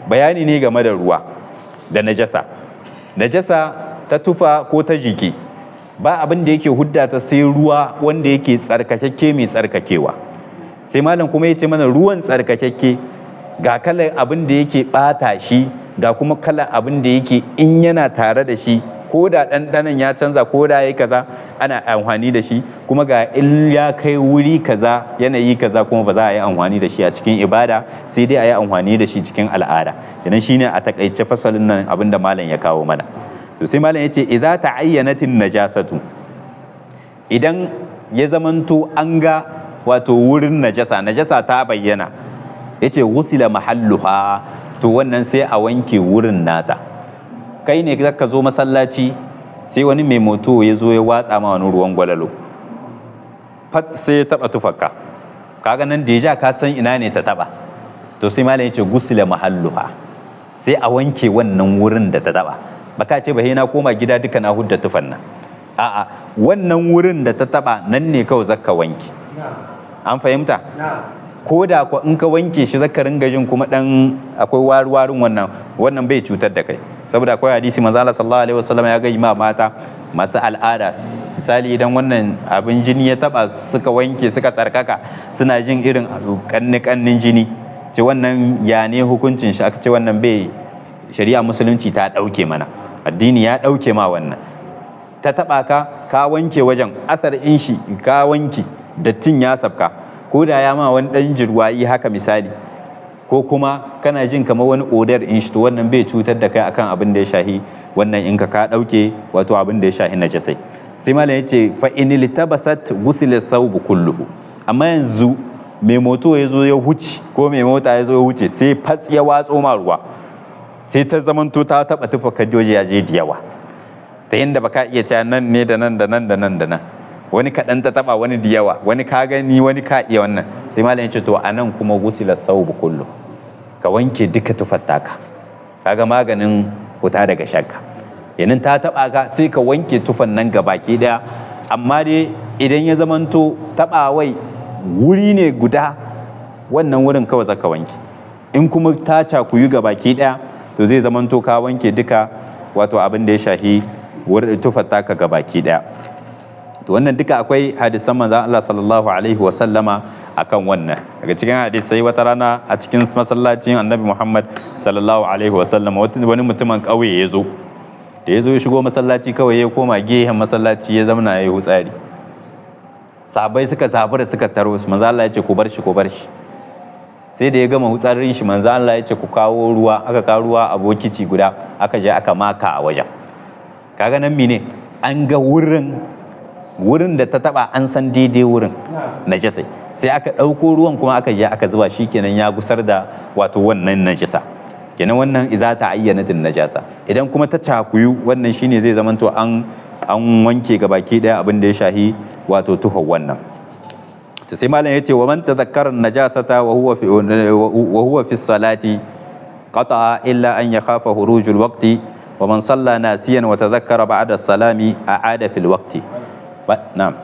bayani ne game da ruwa da najasa ta tufa ko ta jiki ba abin da yake hudda ta sai ruwa wanda yake tsarkakakke mai tsarkakewa sai malam kuma ya ce mana ruwan tsarkakakke ga kalar abin da yake bata shi ga kuma kalar abin da yake in yana tare da shi ko da ɗanɗanon ya canza ko da ya yi kaza ana amfani da shi kuma ga in ya kai wuri kaza yanayi kaza kuma ba za a yi amfani da shi a cikin ibada sai dai a yi amfani da shi cikin al'ada idan shine a takaice fasalin nan abin da malam ya kawo mana to sai malam ya ce idza ta'ayyanatin najasatu idan ya zamanto an ga wato wurin najasa ta bayyana, yace ghusila mahalluha, to wannan sai a wanke wurin nata. Kai ne zaka zo masallaci sai wani mai moto ya zo ya watsa ma wani ruwan gwalalo, fat sai ya taba tufarka, kaga nan deja ka san ina ne ta taba, to sai malam yace ghusila mahalluha, sai a wanke wannan wurin da ta taba. Baka ce ba he na koma gida duka na hudda tufan nan, a'a wannan wurin da ta taba nan ne kawai zaka wanke. An fahimta? Ko da ko in ka wanke shi zaka ringa jin kuma dan akwai warin wannan bai cutar da kai, saboda akwai hadisi manzo Allah sallallahu alaihi wasallam ya ga ma mata masu al'ada, misali idan wannan abin jini ya taba suka wanke suka tsarkaka suna jin irin kannin jini, ce wannan ya ne hukuncin shi, aka ce wannan bai, shari'a musulunci ta dauke mana, addini ya dauke ma wannan. Ta taba ka wanke wajen, asar in shi ka wanke, dattin ya sabka, ko da ya ma wani dan jirwayi haka misali, ko kuma kana jin kamar wani odar in shi, to wannan bai cutar da kai akan abin da ya shahi wannan in ka dauke wato abin da ya shahi najasai. Sai malam yace fa in litabasat ghusila thawb kulluhu, amma yanzu mai moto ya zo ya huce ko mai mota ya zo ya huce sai fats ya watso ma ruwa, sai ta zamanto ta taba tufa kadoji ya je da yawa, ta yanda baka iya cewa nan ne da nan da nan da nan da nan, wani kaɗan ta taba wani da yawa, wani ka gani wani ka iya wannan. Sai malam yace to anan kuma ghusila thawb kullu, ka wanke duka tufar taka, kaga maganin wuta daga shakka. Yanin ta taba ka sai ka wanke tufan nan gabaki daya, amma dai idan ya zamanto tabawai wuri ne guda, wannan wurin kawai zaka wanke. In kuma ta cakuyu gabaki daya, to zai zamanto ka wanke duka wato abin da ya shahi wurin tufar taka gabaki daya. To wannan duka akwai hadisan manzon Allah sallallahu alaihi wasallama akan wannan. Daga cikin hadisai wata rana a cikin masallacin Annabi Muhammad sallallahu alaihi wasallama wani mutumin kauye ya zo, da ya zo ya shigo masallaci kawai ya koma gehen masallaci ya zamana ya yi hutsari. Sahabbai suka zabura suka taro su, manzo Allah ya ce ku bar shi. Sai da ya gama hutsarin shi, manzo Allah ya ce ku kawo ruwa, aka kawo ruwa a bokiti guda, aka je aka maka a wajen. Kaga nan mine an ga wurin da ta taba, an san daidai wurin najasa, sai aka ɗauko ruwan kuma aka je aka zuba, shi kenan ya gusar da wato wannan najasa. Kenan wannan iza ta ayyanatin najasa. Idan kuma ta cakuyu, wannan shine zai zamanto an wanke gabaki daya abin da ya shahi wato tuhon wannan. To sai malam yace wa man tadhakkara najasata wa huwa fi salati qata'a illa an yakhafa hurujul waqti, wa man salla nasiyan wa tadhakkara ba'da salami a'ada fil waqti. Na'am.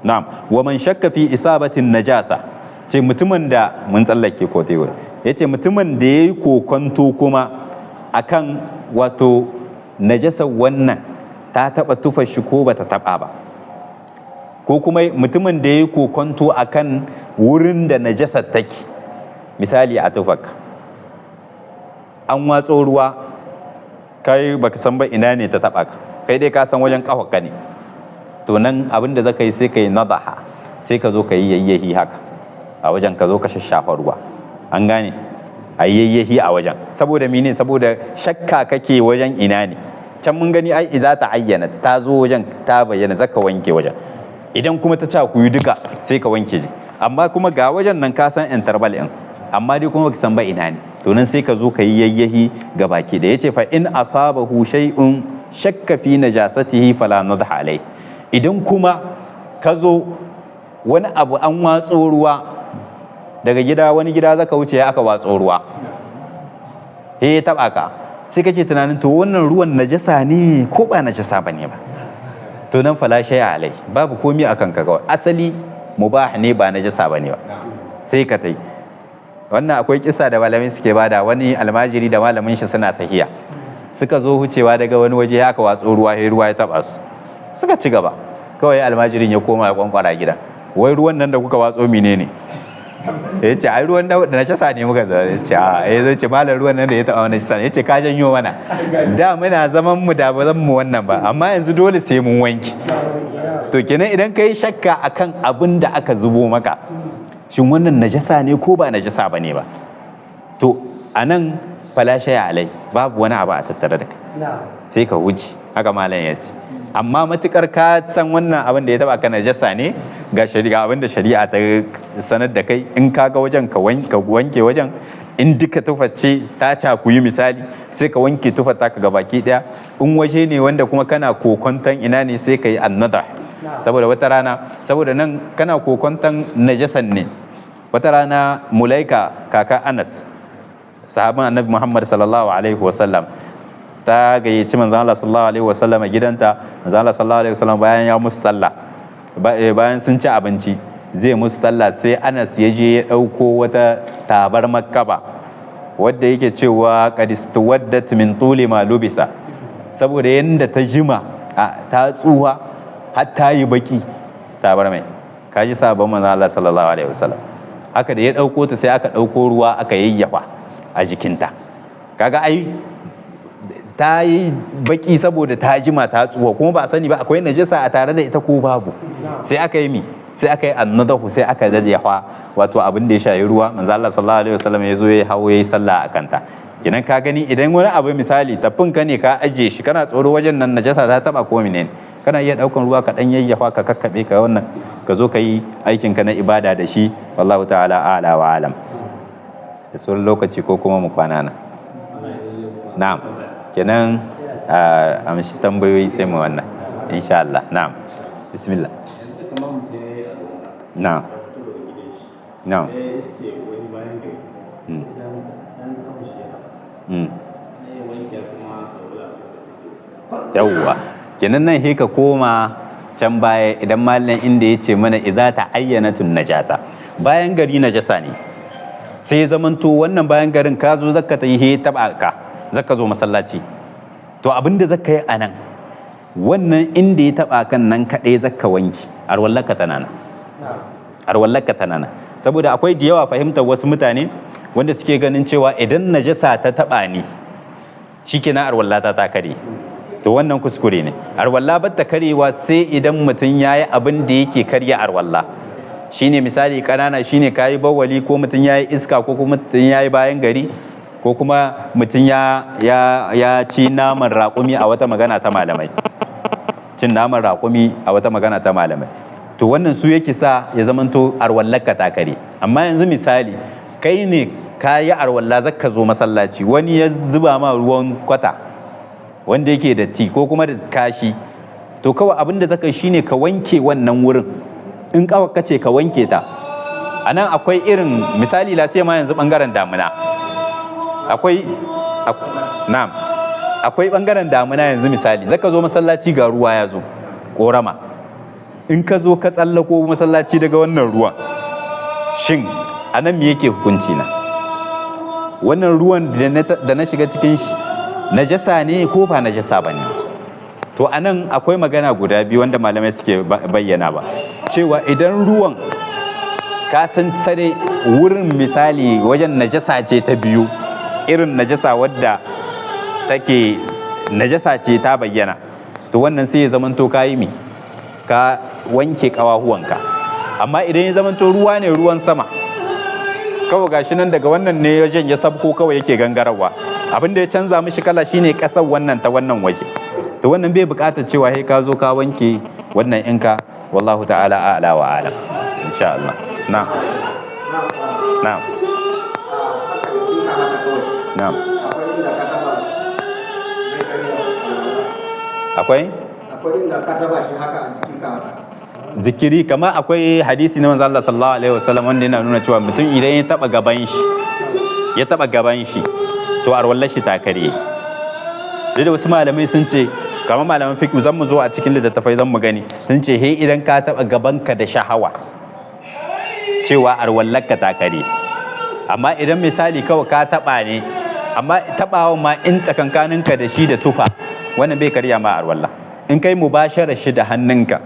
Na'am, wa man shakka fi isabatin najasa, ce mutumin da mun tsallake ko tewa, yace mutumin da yayi kokonto kuma akan wato najasar wannan ta taba tufar shi ko bata taba ba, ko kuma mutumin da yayi kokonto akan wurin da najasar take, misali a tufaka an watso ruwa, kai baka san ba ina ne ta taba ka, kai dai ka san wajen kafa ne, to nan abin da zaka yi sai ka yi nadaha, sai ka zo ka yi yayyahi haka a wajen, ka zo ka shashafa ruwa, an gane, a yayyahi a wajen. Saboda mene? Saboda shakka kake wajen ina ne. Can mun gani ai idza ta ayyana, ta zo wajen ta bayyana, zaka wanke wajen. Idan kuma ta cakuyu duka sai ka wanke ji, amma kuma ga wajen nan ka san interval din, amma dai kuma baka san ba ina ne, to nan sai ka zo ka yi yayyahi ga baki da. Yace fa in asabahu shay'un shakka fi najasatihi fala nadha alai. Idan kuma ka zo wani abu an watso ruwa daga gida, wani gida zaka wuce aka watso ruwa, ya taba ka, sai kake tunanin to wannan ruwan najasa ne ko ba najasa bane ba, to nan fala shay'a alai, babu komai akan ka, kawai asali mubah ne ba najasa bane ba, sai ka tai. Wannan akwai kisa da malamai suke bada, wani almajiri da malamin shi suna tahiya, suka zo hucewa daga wani waje aka watso ruwa, ruwa ya taba su, suka ci gaba. Kawai almajirin ya koma ya kwankwara gida, wai ruwan nan da kuka watso menene? Ya ce ai ruwan da najasa ne muka zo. Ya ce a ya zo ce malam ruwan nan da ya taba najasa ne. Ya ce ka janyo mana, da muna zaman mu da ba zan mu wannan ba, amma yanzu dole sai mun wanke. To kenan idan kai shakka akan abin da aka zubo maka, shin wannan najasa ne ko ba najasa bane ba, to anan fala shay'a alai, babu wani abu a tattare da kai, sai ka wuce haka malam ya ce. Amma matukar ka san wannan abin da ya taba ka najasa ne ga shari'a, abin da shari'a ta sanar da kai, in ka ga wajen ka wanke wajen, in duka tuface ta cakuyi misali sai ka wanke tufar taka gabaki daya, in waje ne wanda kuma kana kokonton ina ne sai ka yi annada, saboda wata rana, saboda nan kana kokonton najasan ne. Wata rana Mulaika kaka Anas sahaban annabi Muhammad sallallahu alaihi wasallam ta gayyaci manzon Allah sallallahu alaihi wasallam a gidanta. Manzon Allah sallallahu alaihi wasallam bayan ya musu sallah, bayan sun ci abinci zai musu sallah, sai Anas ya je ya dauko wata tabar makkaba wadda yake cewa qadistu waddat min tuli ma lubitha, saboda yanda ta jima ta tsuwa har ta yi baki tabar mai. Kaji sabon manzon Allah sallallahu alaihi wasallam haka da ya dauko ta sai aka dauko ruwa aka yayyafa a jikinta, kaga ai ta yi baki saboda ta jima ta tsuwa, kuma ba a sani ba akwai najasa a tare da ita ko babu, sai aka yi sai aka yi annadahu, sai aka daddafa wato abin da ya shayi ruwa. Manzo Allah sallallahu alaihi wasallam ya zo ya hawo yayi sallah a kanta. Kenan ka gani idan wani abu misali tafin ka ne ka ajiye shi kana tsoro wajen nan najasa ta taba ko menene, kana iya daukan ruwa ka dan yayyafa ka kakkabe ka wannan ka zo ka yi aikin ka na ibada da shi. Wallahu ta'ala a'la wa alam. Da sauran lokaci ko kuma mu kwana nan. Na'am. Kenan a mishi tambayoyi sai mu wannan insha Allah. Na'am. Bismillah. Na'am. Na'am. Yawwa, kenan nan ka koma can baya idan malam inda ya ce mana idza ta ayyanatun najasa, bayan gari najasa ne sai ya zamanto wannan bayan garin ka zo zakka ta yi taba ka, zakka zo masallaci, to abinda zakka yi a nan wannan inda ya taba kan nan kaɗai zakka wanki, arwallaka tana nan. Saboda akwai da yawa fahimtar wasu mutane wanda suke ganin cewa idan najasa ta taba ni shikenan arwallata ta kare, to wannan kuskure ne. Arwalla ba ta karewa sai idan mutum yayi abin da yake karya arwalla, shine misali kanana, shine kayi bawali ko mutum yayi iska ko kuma mutum yayi bayan gari ko kuma mutum ya ci naman raƙumi a wata magana ta malamai, cin naman raƙumi a wata magana ta malamai, to wannan su yake sa ya zamanto arwallaka ta kare. Amma yanzu misali kai ne ka yi arwalla zaka zo masallaci, wani ya zuba ma ruwan kwata wanda yake da ti ko kuma da kashi, to kawai abin da zaka shine ka wanke wannan wurin, in kawai kace ka wanke ta. A nan akwai irin misali la sai ma yanzu bangaren damuna akwai bangaren damuna yanzu misali zaka zo masallaci ga ruwa ya zo korama, in ka zo ka tsallako masallaci daga wannan ruwan, shin a nan me yake hukunci na? Wannan ruwan da na shiga cikin shi najasa ne ko ba najasa ba ne? To a nan akwai magana guda biyu wanda malamai suke bayyana ba, cewa idan ruwan ka san sare wurin misali wajen najasa ce ta biyu, irin najasa wadda take najasa ce ta bayyana, to wannan sai ya zamanto ka yi ka wanke kawahuwanka. Amma idan ya zamanto ruwa ne ruwan sama, kawai gashi nan daga wannan ne wajen ya sabko kawai yake gangarawa, abin da ya canza mishi kala shine kasar wannan ta wannan waje, to wannan bai buƙatar cewa sai ka zo ka wanke wannan inka. Wallahu ta'ala a'la wa a'lam insha Allah. Na'am. Na'am. Na'am. Akwai inda ka taba shi haka a jikin ka zikiri, kamar akwai hadisi na manzo Allah sallallahu alaihi wasallam wanda yana nuna cewa mutum idan ya taba gaban shi to arwallar shi ta kare. Da wasu malamai sun ce, kamar malaman fiqh zan mu zo a cikin littattafai zan mu gani, sun ce he idan ka taba gabanka da shahawa cewa arwallar ka ta kare. Amma idan misali kawai ka taba ne, amma tabawan ma in tsakankaninka da shi da tufa, wannan bai karya ma arwalla. In kai mubashara shi da hannunka,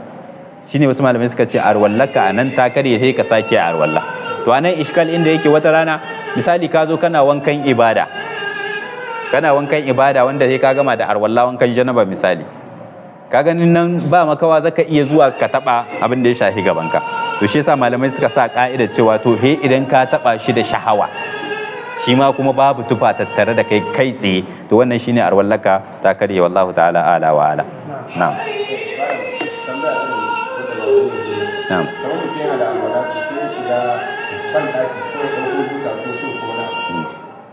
shine wasu malamai suka ce arwallaka anan ta karye sai ka sake arwalla. To anan iskal inda yake, wata rana misali ka zo kana wankan ibada wanda sai ka gama da arwalla, wankan janaba misali, ka ganin nan ba makawa zaka iya zuwa ka taba abin da ya shafi gabanka. To shi yasa malamai suka sa ka'idar cewa to he idan ka taba shi da shahawa, shi ma kuma babu tufa tattare da kai kai tsaye to wannan shine arwallaka ta karye wallahu ta'ala ala wa ala na'am na'am kamar mutum yana da alwala to sai ya shiga ban daki ko ya ɗauko buta ko so ko wani abu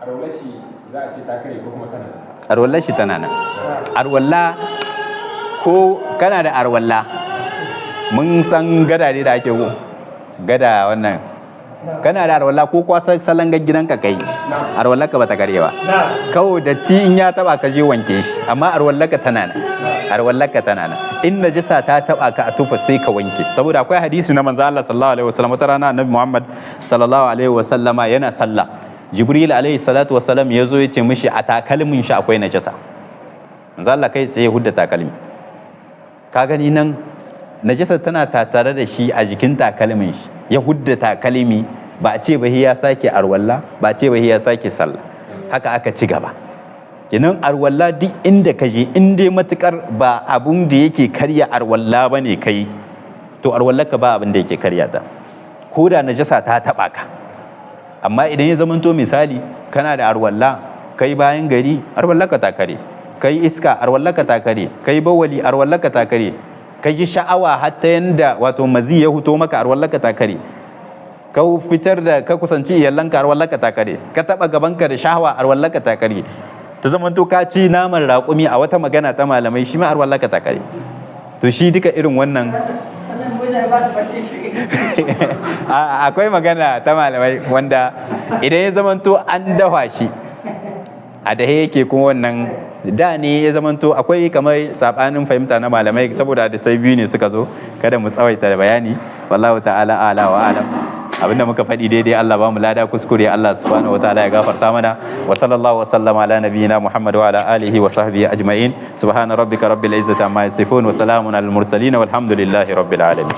arwala shi za a ce ta kare ko kuma tana arwallar shi tana nan arwalla ko kana da arwalla mun san gada ne da ake go gada wannan kana da arwalla ko kwasa salangar gidanka kai arwallar ka bata karewa kawo datti in ya taba ka je wanke shi amma arwallar ka tana nan arwallar ka tana nan in najisa ta taba ka a tufa sai ka wanke saboda akwai hadisi na manzo Allah sallallahu alaihi wasallam wata rana annabi Muhammad sallallahu alaihi wasallama yana sallah Jibril alaihi salatu wasallam ya zo ya ce mishi a takalmin shi akwai najasa manzo Allah kai tsaye hudda takalmi ka gani nan najasa tana tattare da shi a jikin takalmin shi ya hudda takalmi ba a ce ba ya sake arwalla ba a ce ba ya sake sallah haka aka ci gaba kinan arwalla duk inda ka je in dai matukar ba abun da yake karya arwalla bane kai to arwallarka ba abin da yake karya ta ko da najasa ta taba ka amma idan ya zamanto misali kana da arwalla kai bayan gari arwallaka ta kare kai iska arwallaka ta kare kai bawali arwallaka ta kare kai ji sha'awa hatta yanda wato mazi ya huto maka arwallaka ta kare ka fitar da ka kusanci iyalanka arwallaka ta kare ka taba gabanka da sha'awa arwallaka ta kare ta zamanto ka ci naman raƙumi a wata magana ta malamai shi ma arwallaka ta kare to shi duka irin wannan akwai magana ta malamai wanda idan ya zamanto an dafa shi a dahe yake kuma wannan da ne ya zamanto akwai kamar sabanin fahimta na malamai saboda da sai biyu ne suka zo kada mu tsawaita da bayani wallahu ta'ala ala wa alam abinda muka faɗi daidai Allah ba mu lada kuskure Allah subhanahu wataala ya gafarta mana wa sallallahu wa sallama ala nabiyyina Muhammad wa ala alihi wa sahbihi ajma'in subhana rabbika rabbil izzati amma yasifun wa salamun alal mursalin walhamdulillahi rabbil alamin